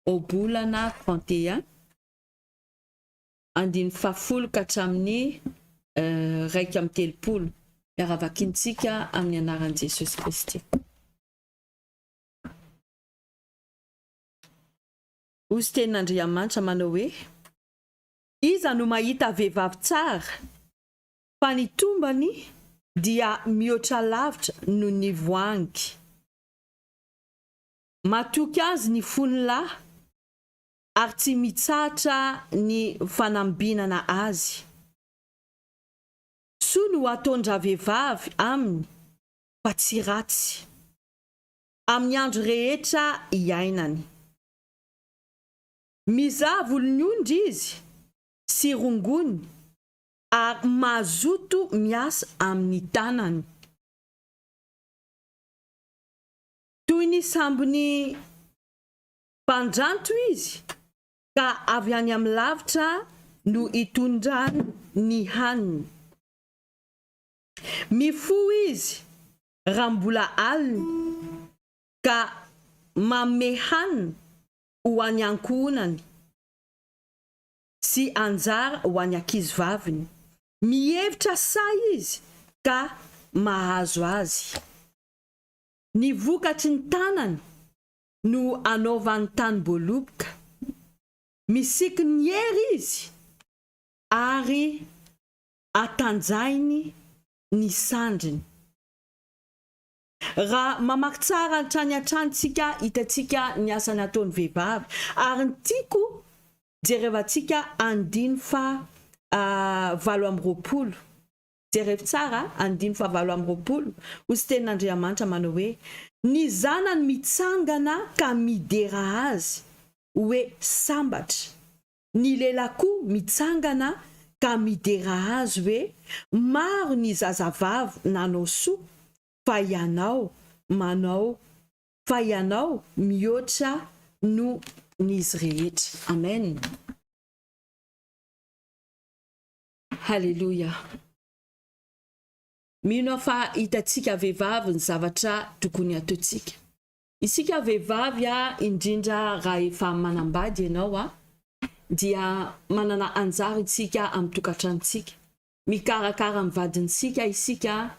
Obolana 31 andiny fafolo ka hatramin'ny raiky amby telopolo miaraka vakintsika amin'ny anaran'i Jesosy Kristy. Ozy tenin'Andriamanitra manao hoe iza no mahita vehivavy tsara fa ny tombany dia mihoatra lavitra no ny voangy. Matoky azy ny fony lahy ary tsy mitsahatra ny fanambinana azy. Soa no atondra vehivavy aminy fa tsy ratsy amin'ny andro rehetra iainany. Mizaha volony ondry izy sy rongony ary mazoto miasa amin'ny tanany. Toy ny sambony mpandranto izy ka avy any amin'ny lavitra no itondrany ny haniny. Mifo izy raha mbola alina ka manome hanina ho any ankohonany sy anjara ho any ankizivaviny. Mihevitra say izy ka mahazo azy. Ny vokatry ny tanany no anaovany tany boaloboka. Misiky ny hery izy ary atanjainy ny sandriny. Raha mamaky tsara hatrany antrantsika hitatsika ny asa nataony vehivavy ary ny tiako jerevantsika andiny fa 7 jereva tsara andiny fa 7 ozy tenin'Andriamanitra manao hoe ny zanany mitsangana ka midera azy hoe sambatra. Ny lehilahy koa mitsangana ka midera azy hoe maro ny zazavavy nanao soa fa ianao manao fa ianao mihoatra no n'izy rehetra. Amen. Halleluja. Mino fa hitatsika vehivavy ny zavatra tokony ataontsika. Isika vehivavy indrindra raha efa manambady ianao dia manana anjara isika amin'ny tokantranontsika. Mikarakara amin'ny vadintsika isika,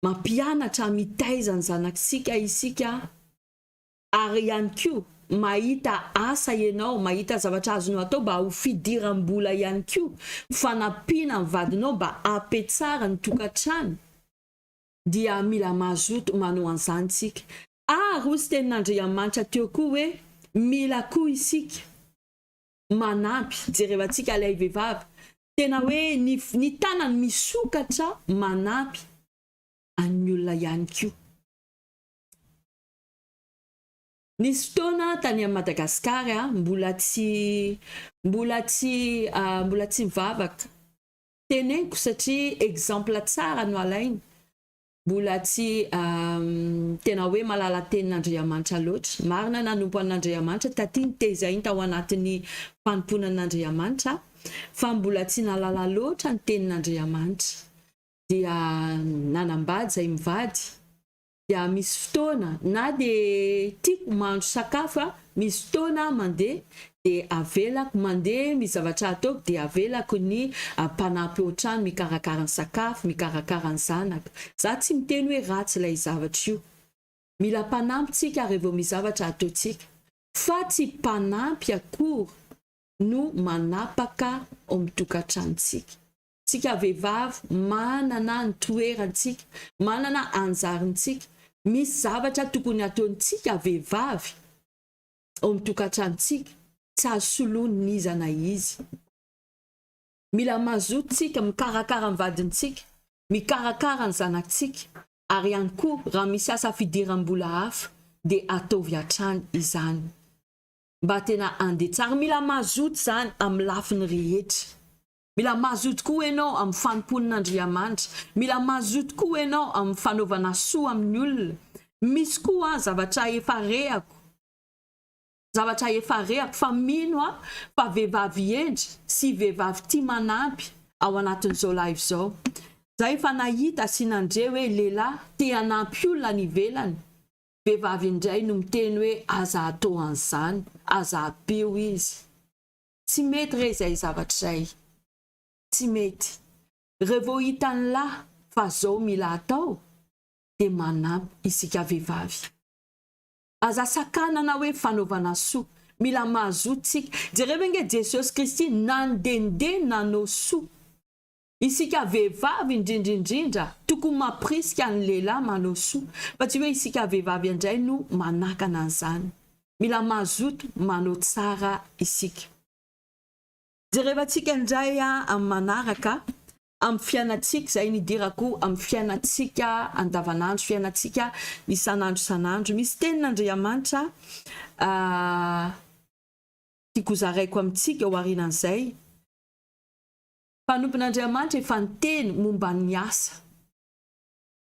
mampianatra mitaiza ny zanakisika isika, ary ihany koa mahita asa ianao, mahita zavatra azonao atao mba ho fidiram-bola ihany koa, fanampiana amin'ny vadinao mba apetsara ny tokantrano, dia mila mazoto manao an'izany isika. Ary ozy tenin'Andriamanitra teo koa hoe mila koa isika manampy jerevantsika ilay vehivavy. Tena hoe ny tanany misokatra manampy an'ny olona ihany koa. Nisy fotoana tany amin'ny Madagasikara mbola tsy mivavaka. Teneniko satria exemple tsara no alainy. Mbola tsy tena hoe malala tenin'Andriamanitra loatra. Marina nanompo an'Andriamanitra tatiny tezainy tao anatin'ny fanomponan'Andriamanitra fa mbola tsy nalala loatra ny tenin'Andriamanitra. Dia nanambady zay mivady. Dia misy fotoana na de tiako mahandro sakafo, misy fotoana mandeha de avelako mandeha mizavatra ataoko de avelako ny mpanampy ohatrano mikarakara ny sakafo, mikarakara ny zanaka. Za tsy miteny hoe ratsy ilay zavatra io. Mila mpanampytsika rehefa mizavatra ataontsika. Fa tsy mpanampy akory no manapaka ao amin'ny tokantranontsika. Tsika vehivavy manana ny toerantsika, manana anjarantsika. Misy zavatra tokony ataontsika vehivavy ao amin'ny tokantranontsika, tsy azo soloina iza na izy. Mila mazototsika mikarakara ny vadintsika, mikarakara ny zanakitsika, ary ihany koa raha misy asa fidiram-bola hafa dia ataovy hatrany izany. Mba tena andeha tsara, mila mazoto zany amin'ny lafiny rehetra. Mila mazoto koa ianao amin'ny fanomponan'Andriamanitra. Mila mazoto koa ianao amin'ny fanaovana soa amin'ny olona. Misy koa zavatra efa rehako. Zavatra efa rehako fa mino fa vehivavy endry sy vehivavy tia manampy ao anatin'izao live izao. Zay efa nahita sy nandre hoe lehilahy te hanampy olona ny ivelany. Vehivavy indray no miteny hoe aza atao an'izany, aza apio izy. Tsy mety re izay zavatra izay. Tsy mety. Rehefa hita ny lahy fa zao mila atao, dia manampy isika vehivavy. Aza sakanana hoe fanaovana soa, mila mahazotsika. Jereo nge Jesosy Kristy nandendeha nanao soa. Isika vehivavy indrindra tokony mampirisika ny lehilahy manao soa. Fa tsy hoe isika vehivavy indray no manakana an'izany. Mila mazoto manao tsara isika. Jerevantsika indray amin'ny manaraka amin'ny fiainatsika izay nidirako amin'ny fiainatsika andavanandro, fiainatsika isanandro. Misy tenin'Andriamanitra tiako zaraiko amintsika ho aorianan'izay. Mpanompon'Andriamanitra efa niteny momba ny asa.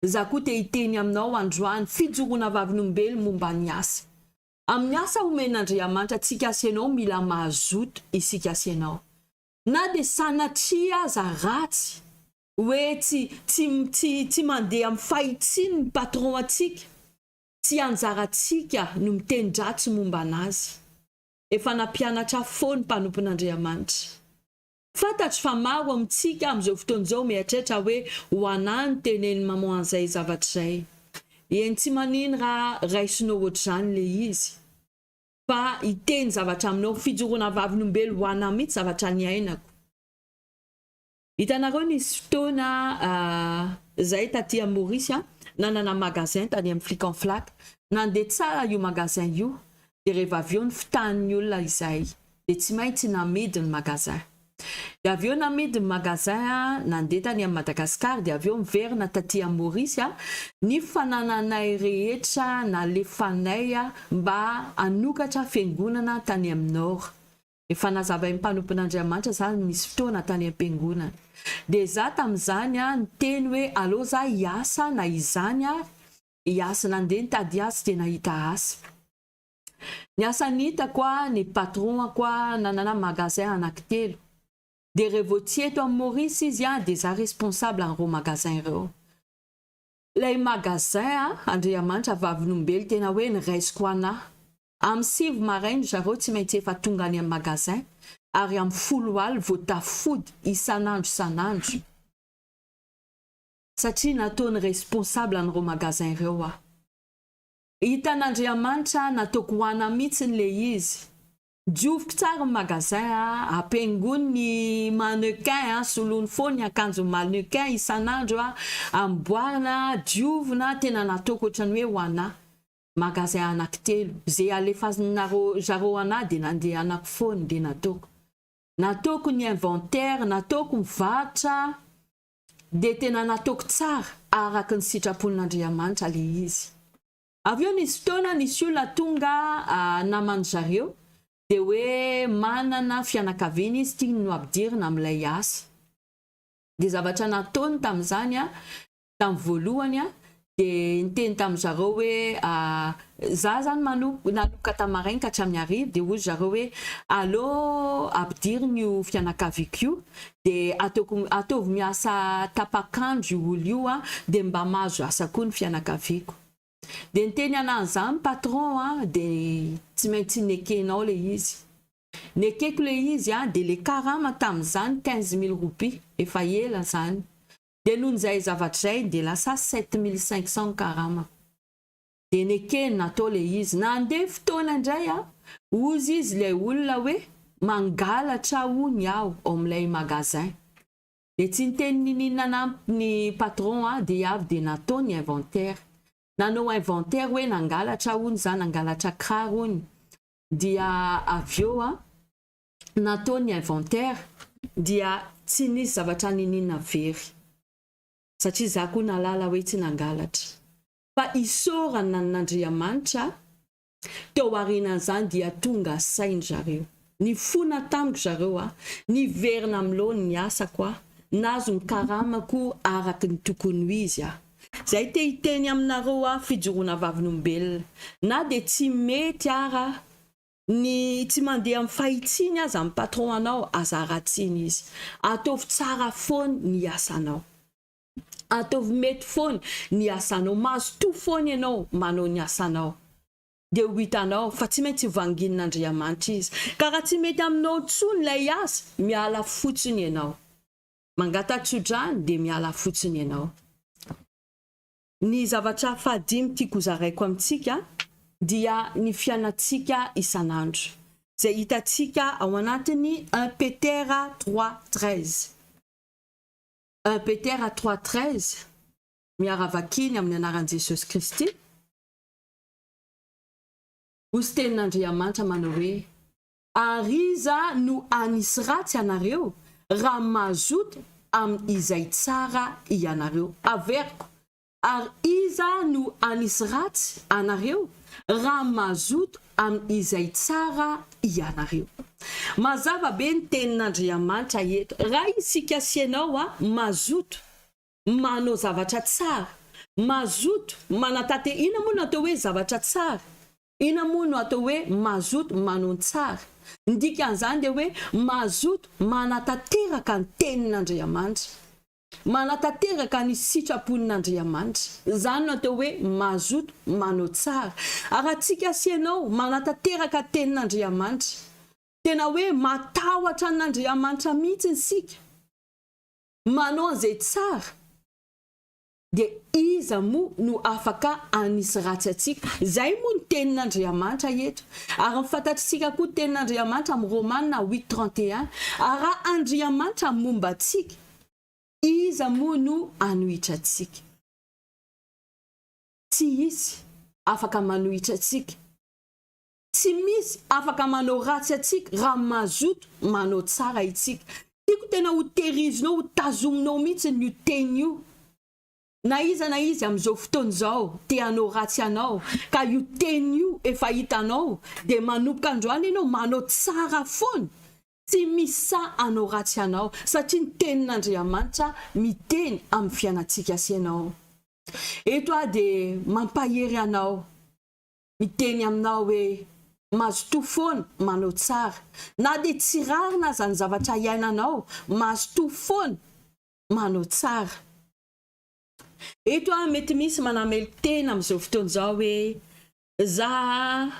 Za koa te hiteny aminao androany fijoroana vavin'olombelona momba ny asa. Amin'ny asa omen'Andriamanitra tsika asianao mila mahazoto isika asianao. Na dia sanatria aza ratsy hoe tsy mandeha amin'ny fahitsiny ny patron atsika, tsy anjarantsika no miteny-dratsy momba anazy. Efa nampianatra foana mpanompon'Andriamanitra. Fantatro fa maro amintsika amin'izao fotoan'izao mieritreritra hoe ho anahy ny teneny mamoa an'izay zavatra izay. Eny tsy manino raha raisinao ohatr'izany le izy. Fa hiteny zavatra aminao fijoroana vavin'olombelona ho anahy mihitsy zavatra ny ainako. Hitanareo nisy fotoana zay taty Maurice nanana magasin tany amin'ny Flic en Flac. Nandeha tsara io magasin io, dia rehefa avy eo ny fitanin'ny olona izay, dia tsy maintsy namidy ny magasin. Dia avy eo namidy ny magasin, nandeha tany amin'ny Madagasikara, dia avy eo miverina taty Maurice ny fanananay rehetra nalefanay mba hanokatra fiangonana tany amin'ny Nord. Efa nazavain'ny mpanompon'Andriamanitra zany misy fotoana tany am-piangonana. Dia za tamin'izany niteny hoe aleo za hiasa na izany hiasa, nandeha nitady asa dia nahita asa. Ny asa nihitako ny patron koa nanana magasin anankitelo. Dia rehefa tsy eto amin'ny Maurice izy dia za responsable an'ireo magasin ireo. Ilay magasin Andriamanitra vavin'olombelona tena hoe niraisiko anahy. Amin'ny 7 maraina zareo tsy maintsy efa tonga any amin'ny magasin, ary amin'ny 10 alina vao tafody isanandro. Satria nataony responsable an'ireo magasin ireo Hitan'Andriamanitra nataoko ho ana mihitsy le izy. Dioviko tsara ny magasin, ampiaingony ny mannequin, solony foana ny akanjo mannequin isanandro, amboarina, diovina, tena nataoko ohatrany hoe ho ana. Magasin anankitelo, zay alefasinareo zareo ana dia nandeha anako foana dia nataoko. Nataoko ny inventaire, nataoko mivarotra, dia tena nataoko tsara araka ny sitrapon'Andriamanitra le izy. Avy eo nisy fotoana nisy olona tonga namany zareo, dia hoe manana fianakaviana izy tiany no ampidirina amin'ilay asa. Dia zavatra nataony tamin'izany tamin'ny voalohany dia niteny tamin'ny zareo hoe za zany nanomboka tamaraina ka hatramin'ny hariva, dia hoy zareo hoe aleo ampidirina io fianakaviako io, dia ataovy miasa tapakandro io olo io dia mba mahazo asa koa ny fianakaviako. Dia niteny an'izany patron dia tsy maintsy nekenao le izy. Nekeko le izy dia le karama tamin'izany 15 000 roupies, efa ela zany. Dia noho izay zavatra izay dia lasa 7 500 karama. Dia nekeny natao le izy. Nandeha fotoana indray ozy izy ilay olona hoe mangalatra hony aho ao amin'ilay magasin. Dia tsy niteny ninana ny patron dia avy dia natao ny inventaire. Nanao inventaire hoe nangalatra hony zany, nangalatra kiraro hony. Dia avy eo natao ny inventaire dia tsy nisy zavatra ninina very. Satria za koa nalala hoe tsy nangalatra. Fa isorana n'Andriamanitra teo aorianan'izany dia tonga sainy zareo. Ny fona tamiko zareo niverina amin'ny lohany ny asako nazo ny karamako araka ny tokony ho izy Zay te hiteny aminareo fijoroana vavin'olombelona. Na dia tsy mety ny tsy mandeha amin'ny fahitsiny aza amin'ny patron anao aza ratsiny izy. Ataovy tsara foana ny asanao. atovy mety foana ny asanao, mahazo to foana ianao manao ny asanao. Dia ho hitanao fa tsy maintsy vanginin'Andriamanitra izy. Ka raha tsy mety aminao tsony ilay asa, miala fotsiny ianao. Mangatatsodrany dia miala fotsiny ianao. Ny zavatra fahadimy tiako zaraiko amintsika dia ny fiainatsika isan'andro. Zay hitantsika ao anatiny 1 Petera 3:13. 1 Petera 3:13 miaravakiny amin'ny anaran'i Jesosy Kristy. Hozy tenin'Andriamanitra manao hoe ary iza no anisy ratsy anareo raha mazoto izay tsara ianareo. Averiko, ary iza no anisy ratsy anareo raha mazoto izay tsara ianareo. Mazava be ny tenin'Andriamanitra eto. Raha isika sianao mazoto manao zavatra tsara, mazoto manatate, ina moa no atao hoe zavatra tsara, ina moa no atao hoe mazoto manao tsara. Ndikan'izany dia hoe mazoto manatanteraka ny tenin'Andriamanitra, manatanteraka ny sitrapon'Andriamanitra. Zany no atao hoe mazoto manao tsara. Ary atsika sianao manatanteraka tenin'Andriamanitra, tena hoe matahotra an'Andriamanitra mihitsy isika, manao an'izay tsara, dia iza moa no afaka anisy ratsy atsika. Zay moa ny tenin'Andriamanitra eto. Ary mifantatritsika koa tenin'Andriamanitra amin'ny Romanina 8:31. Ary raha Andriamanitra momba atsika, iza moa no anohitra atsika? Tsy izy afaka manohitra atsika. Tsy misy afaka manao ratsy atsika raha mazoto manao tsara itsika. Tiako tena ho tehirizinao, ho tazominao mihitsy ny teny io. Na izy amin'izao fotoana izao te hanao ratsy anao, ka io teny io efa hitanao, dia manomboka androany ianao manao tsara foana. Tsy misy sa hanao ratsy anao, satria ny tenin'Andriamanitra miteny amin'ny fiainatsika sianao. Eto dia mampahery anao, miteny aminao hoe mazoto foana manao tsara. Na dia tsy rarina zany zavatra iainanao, mazoto foana manao tsara. Eto mety misy manamely tena amin'izao fotoana izao hoe za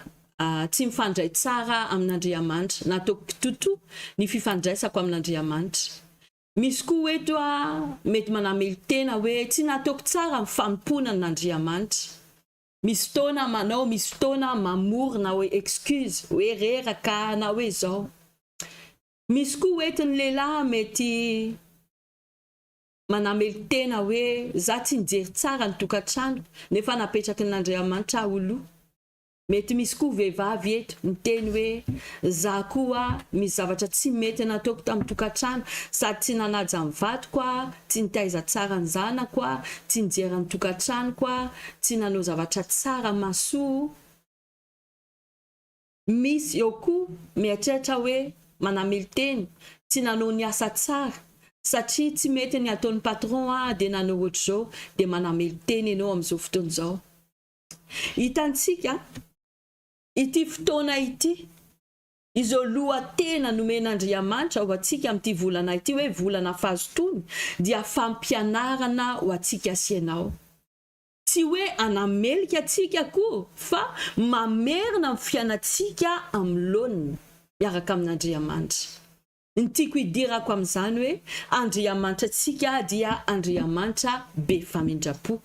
tsy mifandray tsara amin'Andriamanitra, nataoko kitoto ny fifandraisako amin'Andriamanitra. Misy koa eto mety manamely tena hoe tsy nataoko tsara ny fanompoana n'Andriamanitra. Misy fotoana manao, misy fotoana mamorona hoe excuse, hoe reraka na hoe zao. Misy koa eto ny lehilahy mety manamely tena hoe za tsy nijery tsara ny tokantrano nefa napetraky n'Andriamanitra olo. Mety misy koa vehivavy eto miteny hoe za koa misy zavatra tsy mety nataoko tamin'ny tokantrano, sady tsy nanaja ny vadiko, tsy nitaiza tsara ny zanako, tsy nijery ny tokantranoko, tsy nanao zavatra tsara masoa. Misy eo koa mieritreritra hoe manamely teny tsy nanao ny asa tsara, satria tsy mety ny ataon'ny patron dia nanao ohatr'izao, dia manamely teny ianao amin'izao fotoana izao. Hitantsika ity fotoana ity, izao lohatena nomen'Andriamanitra ho antsika amin'ity volana ity hoe volana fahazotony, dia fampianarana ho antsika sianao. Tsy hoe anamelika atsika koa, fa mamerina amin'ny fiainatsika amin'ny laonina miaraka amin'Andriamanitra. Ny tiako hidirako amin'izany hoe Andriamanitra atsika dia Andriamanitra be famindrapo.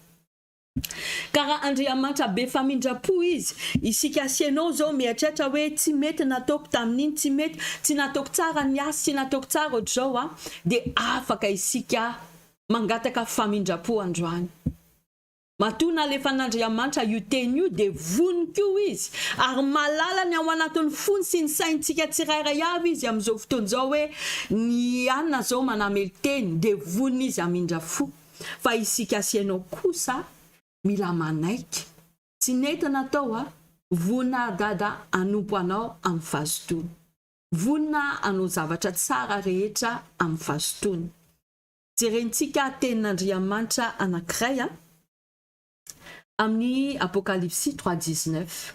Ka raha Andriamanitra be famindrapo izy, isika sianao zao mieritreritra hoe tsy mety nataoko tamin'iny, tsy mety, tsy nataoko tsara ny asa, tsy nataoko tsara ohatr'izao, dia afaka isika mangataka famindrapo androany. Matoa nalefan'Andriamanitra io teny io dia voninko izy, ary malala ny ao anatin'ny fony sy ny saintsika tsirairay avy izy amin'izao fotoana izao hoe ny anona zao manamely teny, dia vonina izy hamindrafo. Fa isika sianao kosa mila manaiky, tsy nentina atao vonina dada anompo anao amin'ny fahazotony, vonina hanao zavatra tsara rehetra amin'ny fahazotony. Jerentsika tenin'Andriamanitra anankiray amin'ny Apocalypse 3:19.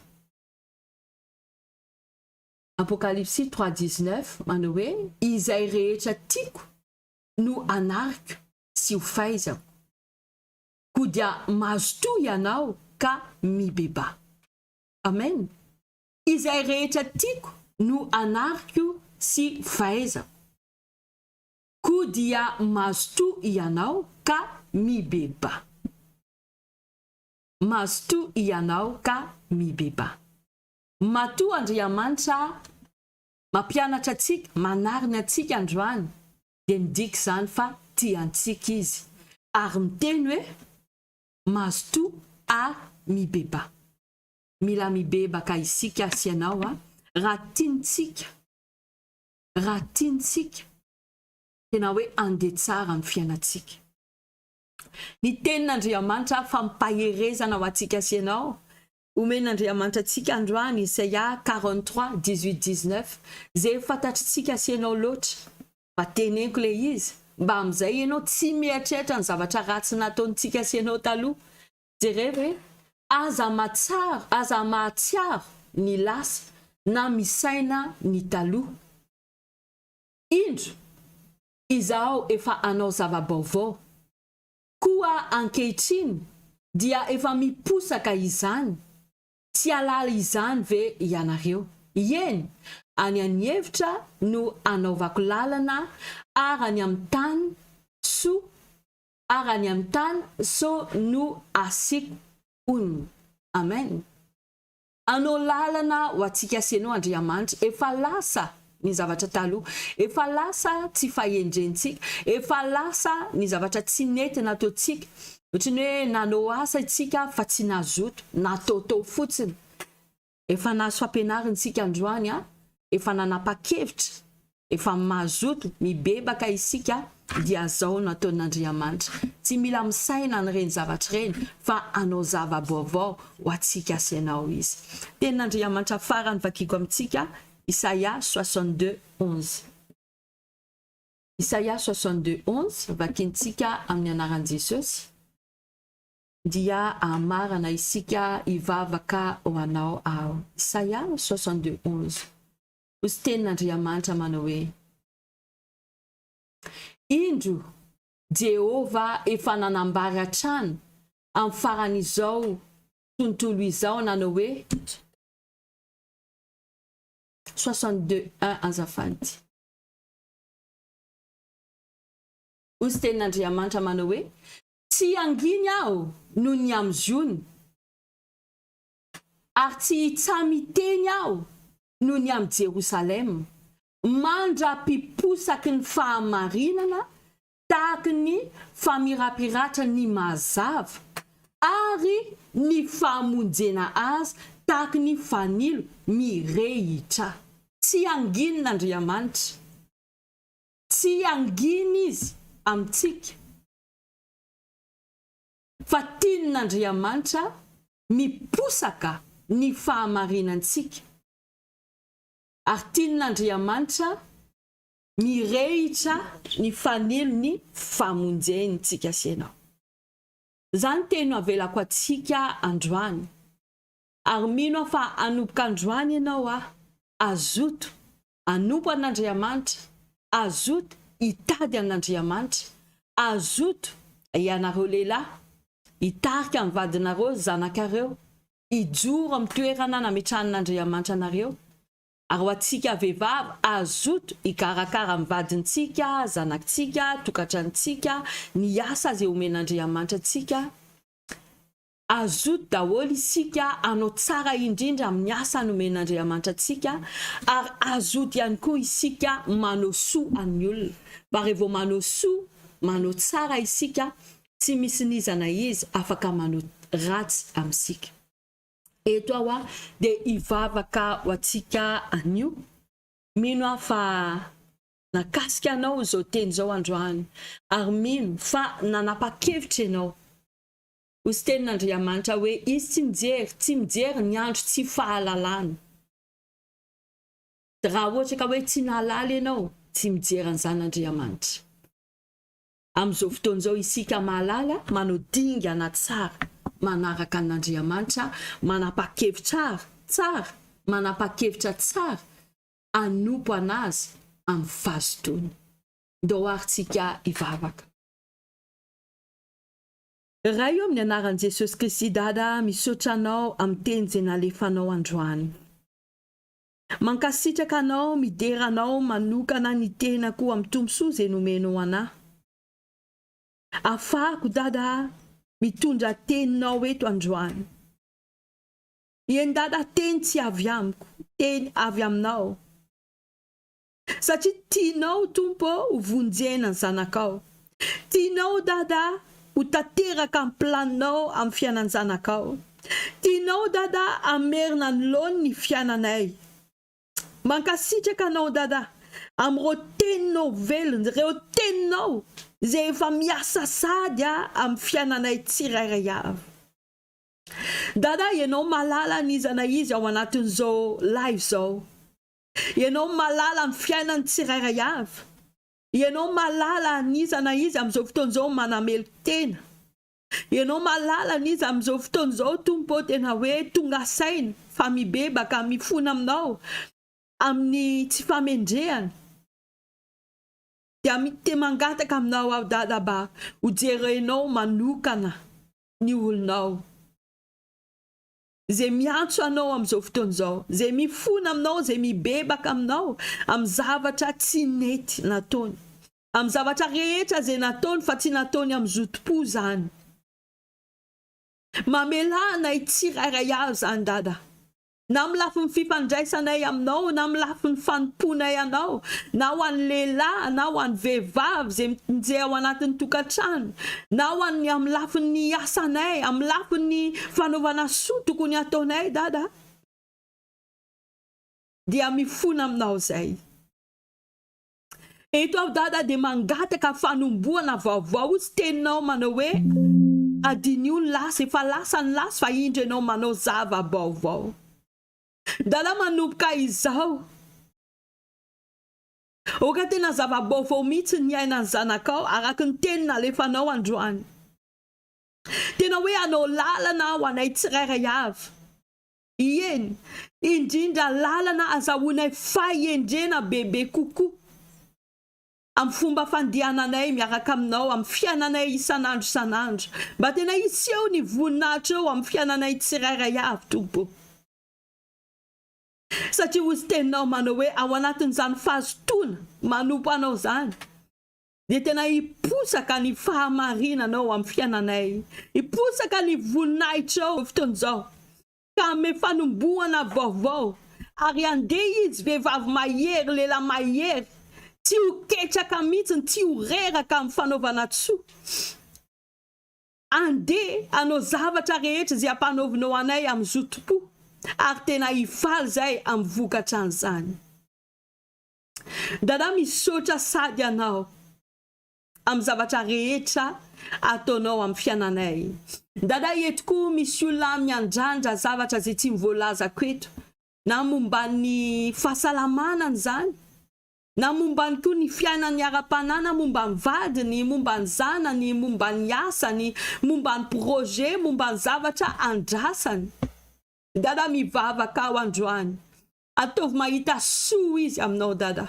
Apocalypse 3:19 manao hoe izay rehetra tiako no anariko sy ho faizako, koa dia mahazo toa ianao ka mibeba. Amen. Izay rehetra tiako no anariko sy fahaizako. Koa dia mahazo toa ianao ka mibeba. Mahazo toa ianao ka mibeba. Matoa Andriamanitra mampianatra antsika, manarina antsika androany, dia midika izany fa tiantsika izy. Ary miteny hoe mahazo toa ary mibeba. Mila mibeba ka isika sy ianao raha tiantsika tena hoe andeha tsara ny fiainantsika. Ny tenin'Andriamanitra fampaherezana ho antsika sy ianao. Omen'Andriamanitra antsika androany Isaia 43, 18-19. Zay fantatritsika sy ianao loatra. Fa teneniko le izy. Mba amin'izay ianao tsy mieritreritra ny zavatra ratsy nataontsika sy ianao taloha. Jereo hoe aza mahatsiaro ny lasa na misaina ny taloha. Indro izaho efa anao zava-baovao. Koa ankehitriny dia efa miposaka izany. Tsy alala izany ve ianareo? Eny, any amin'ny hevitra no anaovako lalana ary any amin'ny tany so no asiko onona. Amen. Anao lalana ho antsika sy ianao Andriamanitra, efa lasa ny zavatra taloha, efa lasa tsy fahendrentsika, efa lasa ny zavatra tsy nety nataontsika. Ohatrany hoe nanao asa itsika fa tsy nazoto, nataotao fotsiny. Efa nahazo fampianarantsika androany, efa nanapa-kevitra, efa mazoto, mibebaka isika, dia zao nataon'Andriamanitra. Tsy mila misaina an'ireny zavatra ireny, fa anao zava-baovao ho antsika sy ianao izy. Tenin'Andriamanitra farany vakiko amintsika, Isaia 62, 11. Isaia 62, 11, vakintsika amin'ny anaran'i Jesosy. Dia amarana isika ivavaka ho anao ao. Isaia 62, 11. Hozy tenin'Andriamanitra manao hoe: indro Jehova efa nanambara trano amin'ny faran'izao tontolo izao, nanao hoe 62, 1 azafady. Hozy tenin'Andriamanitra manao hoe: tsy anginy aho no ny amzony, ary tsy hitsamiteny aho no ny am Jerusalem. Mandra-piposaky ny fahamarinana tahaky ny famirapiratra ny mazava, ary ny fahamonjena azy tahaky ny fanilo mirehitra. Tsy anginy n'Andriamanitra, tsy anginy izy amintsika, fa tian'Andriamanitra miposaka ny fahamarinantsika, ary tian'Andriamanitra mirehitra ny fanilo ny famonjentsika sy ianao. Zany teny avelako atsika androany. Ary mino fa anomboka androany ianao azoto anompo an'Andriamanitra, azoto hitady an'Andriamanitra, azoto ianareo lehilahy hitarika amin'ny vadinareo, zanakareo, hijoro amin'ny toerana nametran'Andriamanitra anareo. Ary ho antsika vehivavy azoto hikarakara amin'ny vadintsika, zanakitsika, tokantranontsika, ny asa izay omen'Andriamanitra antsika. Azoto daholo isika anao tsara indrindra amin'ny asa nomen'Andriamanitra antsika, ary azoto ihany koa isika manao soa amin'ny olona. Fa rehefa manao soa, manao tsara isika, tsy misy nizana izy afaka manao ratsy amintsika. Eto aho dia ivavaka ho antsika anio. Mino fa nakasika anao izao teny izao androany, ary mino fa nanapa-kevitra ianao. Hozy tenin'Andriamanitra hoe izy tsy mijery ny andro tsy fahalalana. Raha ohatra ka hoe tsy nahalala ianao, tsy mijery an'izan'Andriamanitra. Amin'izao fotoan'izao isika mahalala, manao dingana tsara, manaraka an'Andriamanitra, manapa-kevitra tsara, manapa-kevitra tsara, anompo anazy amin'ny fahazotoany. Ndao ary tsika ivavaka. Raha io amin'ny anaran'i Jesosy Kristy dada misaotra anao amin'ny teny izay nalefanao androany. Mankasitraka anao, mideranao manokana ny tenako amin'ny tombosoa izay nomenao anahy. Ahafahako dada mitondra teninao eto androany. Eny dada teny tsy avy amiko, teny avy aminao. Satria tianao tompo ho vonjena ny zanakao. Tianao dada ho tanteraka amin'ny planinao amin'ny fiainan'ny zanakao. Tianao dada amerina ny laony ny fiainanay. Mankasitraka anao dada amin'ireo teninao velona, ireo teninao izay efa miasa sady amin'ny fiainanay tsirairay avy. Dada, ianao malala n'iza na izy ao anatin'izao live zao. Ianao malala ny fiainany tsirairay avy. Ianao malala n'iza na izy amin'izao fotoan'izao manamelo-tena. Ianao malala n'iza amin'izao fotoan'izao tompo tena hoe tonga saina fa mibebaka mifona aminao amin'ny tsy famendrehany. Dia te mangataka aminao aho dada ba ho jerenao manokana ny olonao. Zay miantso anao amin'izao fotoan'izao, zay mifona aminao, zay mibebaka aminao amin'ny zavatra tsy nety nataony, amin'ny zavatra rehetra zay nataony fa tsy nataony amin'ny zotom-po zany. Mamelanay tsirairay avy zany dada. Na amin'ny lafin'ny fifandraisanay aminao, na amin'ny lafin'ny fanomponay anao, na ho an'ny lehilahy, na ho an'ny vehivavy zay ao anatin'ny tokantrano, na ho an'ny amin'ny lafin'ny asanay, amin'ny lafin'ny fanaovana soa tokony ataonay dada. Dia mifona aminao zay. Eto aho dada dia mangataka fanomboana vaovao sy teninao manao hoe adinio ny lasa, efa lasa ny lasa fa indro ianao manao zava-baovao. Dada manomboka izao. Oka tena zava-baovao mihitsy ny ainan'ny zanakao araka ny teny nalefanao androany. Tena hoe anao lalana ho anay tsirairay avy. Ien, indrindra lalana azahoanay fahendrena bebe kokoa. Amin'ny fomba fandehananay miaraka aminao amin'ny fiainanay isan'andro isan'andro. Mba tena hiseho ny voninahitra eo amin'ny fiainanay tsirairay avy tompo. Satria hozy teninao manao hoe ao anatin'izany fahazotoana manompo anao zany. Dia tena hiposaka ny fahamarinanao amin'ny fiainanay. Hiposaka ny voninahitra eo fotoan'izao. Ka me fanomboana vaovao. Ary andeha izy vehivavy mahery, lehilahy mahery. Tsy ho ketraka mihitsy, tsy ho reraka amin'ny fanaovana tsoa. Andeha anao zavatra rehetra izay ampanaovinao anay amin'ny zotom-po. Ary tena hifaly zay amin'ny vokatra an'izany. Dada misaotra sady anao amin'ny zavatra rehetra ataonao amin'ny fiainanay. Dada eto koa misy olona miandrandra zavatra zay tsy mivoalazako eto. Na momba ny fahasalamana zany. Na momba ny koa ny fiainan'ny ara-panana, momba ny vadiny, momba ny zanany, momba ny asany, momba ny projet, momba ny zavatra andrasany. Dada mivavaka ao androany. Ataovy mahita soa izy aminao dada.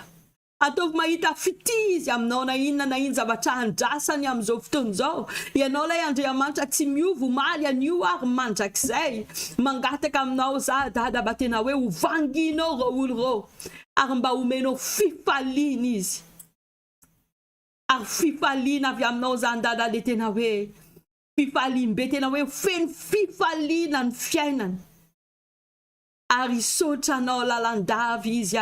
Ataovy mahita fity izy aminao na inona zavatra andrasany amin'izao fotoan'izao. Ianao lay Andriamanitra tsy miova omaly anio ary mandrakizay. Mangataka aminao za dada mba tena hoe hovanginao reo olo reo. Ary mba homenao fifaliana izy. Ary fifaliana avy aminao zany dada le tena hoe fifalimbe, tena hoe feno fifaliana ny fiainany. Ary sotranao lalandavy izy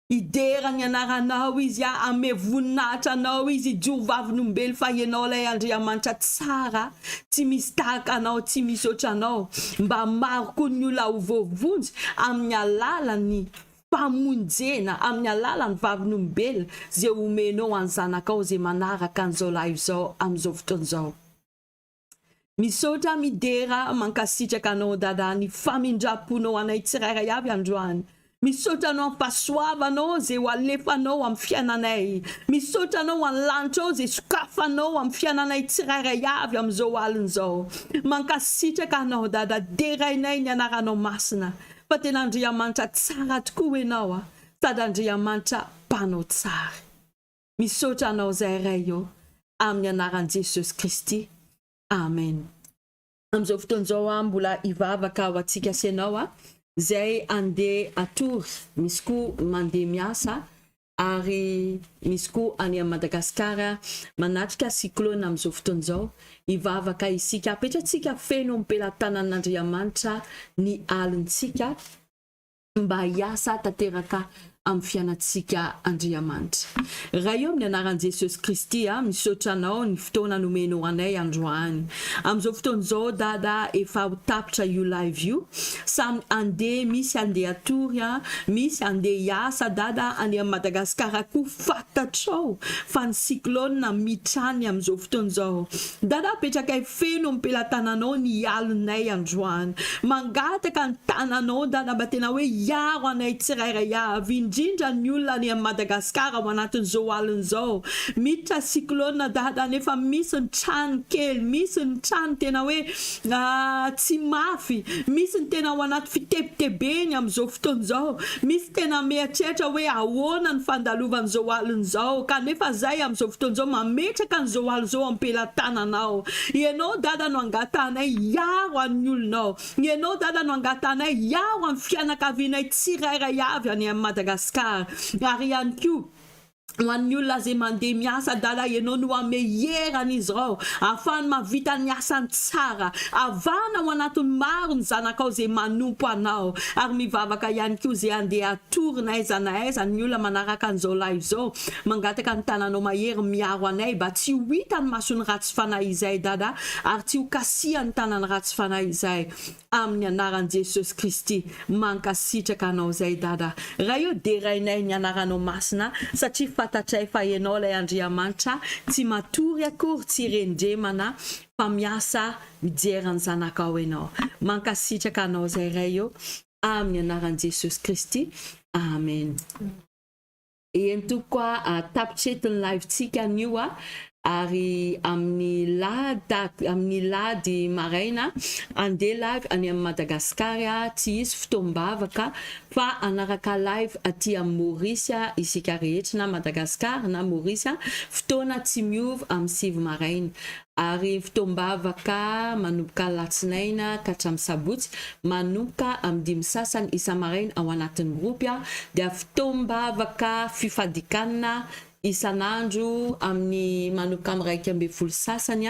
idera ny anaranao izy ame voninahitra anao izy Jehova-vavin'olombelo fa ianao lay Andriamanitra tsara, tsy misy tahaka anao, tsy misy otranao. Mba maro koa ny olona ho voavonjy amin'ny alalan'ny famonjena, amin'ny alalan'ny vavin'olombelo zay omenao any zanakao zay manaraka an'izao live zao amin'izao fotoan'izao. Misaotra midera mankasitraka anao dada ny famindraponao anay tsirairay avy androany. Misaotra anao amin'ny fahasoavanao zay ho alefanao amin'ny fiainanay. Misaotra anao amin'ny lanitra ao zay sokafanao amin'ny fiainanay tsirairay avy amin'izao alina izao. Mankasitraka anao dada, derainay ny anaranao masina. Fa tena Andriamanitra tsara tokoa ianao sady Andriamanitra mpanao tsara. Misaotra anao zay iray eo amin'ny anaran'i Jesosy Kristy. amen. Am'izao fotoan'izao mbola ivavaka ho antsika sy ianao zay andeha atory, misy koa mandeha miasa ary misy koa any a Madagasikara manatrika cyclone am'izao fotoan'izao, ivavaka isika apetratsika feno ampelantanan'Andriamanitra ny alintsika mba hiasa tanteraka amin'ny fiainatsika Andriamanitra. Raha eo amin'ny anaran'i Jesosy Kristy misaotra anao ny fotoana nomenao anay androany. Am'izao fotoan'izao dada efa ho tapitra io live io, samy andeha, misy andeha atory misy andeha hiasa dada any a Madagasikara koa fantatrao fa ny cyclone mitrany am'izao fotoan'izao. Dada apetraka feno ampelantananao ny alinay androany. Mangataka ny tananao dada mba tena hoe iaro anay tsirairay avy, indrindra ny olona any a Madagasikara ao anatin'izao alin'izao. Miditra cyclone dada nefa misy ny trano kely, misy ny trano tena hoe tsy mafy, misy ny tena ao anaty fitebitebeny am'izao fotoan'izao, misy tena mieritreritra hoe ahoana ny fandalovan'izao alin'izao, kanefa zay am'izao fotoan'izao mametraka an'izao alin'izao ampelantananao. Ianao dada no angatanay iaro an'ny olonao, ianao dada no angatanay iaro amin'ny fianakavinay tsirairay avy any a Madagasikara. Ary ihany koa ho an'ny olona zay mandeha miasa dada, ianao no ameheran'izy rao afahany mavita ny asany tsara, avana ho anatin'ny maro ny zanakao zay manompo anao. Ary mivavaka ihany koa zay andeha atory na aiza na aiza, ny olona manaraka an'izao live zao mangataka ny tananao mahery miaro anay mba tsy ho hita ny masony ratsy fanahy izay dada, ary tsy ho kasiha ny tanany ratsy fanahy izay amin'ny anaran'i Jesosy Kristy. Mankasitraka anao zay dada. Raha io derainay ny anaranao masina satria fantatray fa ianao lay Andriamanitra tsy matory akory, tsy rendremana fa miasa mijery ny zanakao ianao. Mankasitraka anao zay ray io amin'ny anaran'i Jesosy Kristy. Amen. Ento koa tapitretin'ny live tsika an'io ary amin'ny lady maraina andeha live any amin'ny Madagasikara, tsy izy fotoam-bavaka fa anaraka live aty amin'ny Maurice isika rehetra, na Madagasikara na Maurice, fotoana tsy miova amin'ny 7 maraina. Ary fotoam-bavaka manomboka latsinaina ka hatramin'ny sabotsy, manomboka amin'ny 5 sasany isa maraina ao anatin'ny groupe dia fotoam-bavaka fifadikanana isan'andro amin'ny manomboka amin'ny 1:12 sasany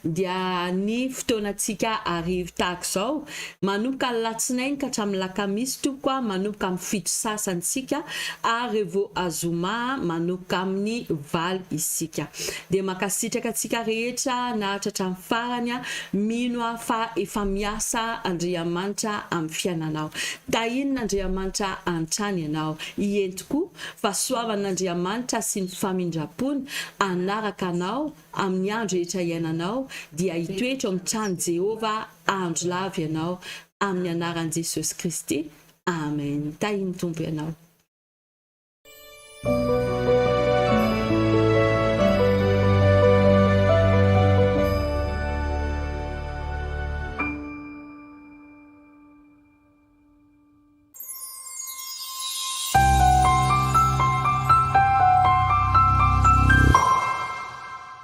dia ny fotoanantsika arivo tahaka izao, manomboka latsinainy ka hatramin'ny lakamisy tokoa manomboka amin'ny 7 sasantsika, ary vao azoma manomboka amin'ny 8 isika. Dia makasitraka antsika rehetra na hatramin'ny farany mino fa efa miasa Andriamanitra amin'ny fiainanao. Tahinin'Andriamanitra antrany ianao, ientoko fahasoavan'Andriamanitra sy famindram-pony anaraka anao amin'ny andro rehetra iainanao, dia hitoetra amin'ny trano Jehova andro lavy ianao amin'ny anaran'i Jesosy Kristy. Amen. Tahiny tompo ianao.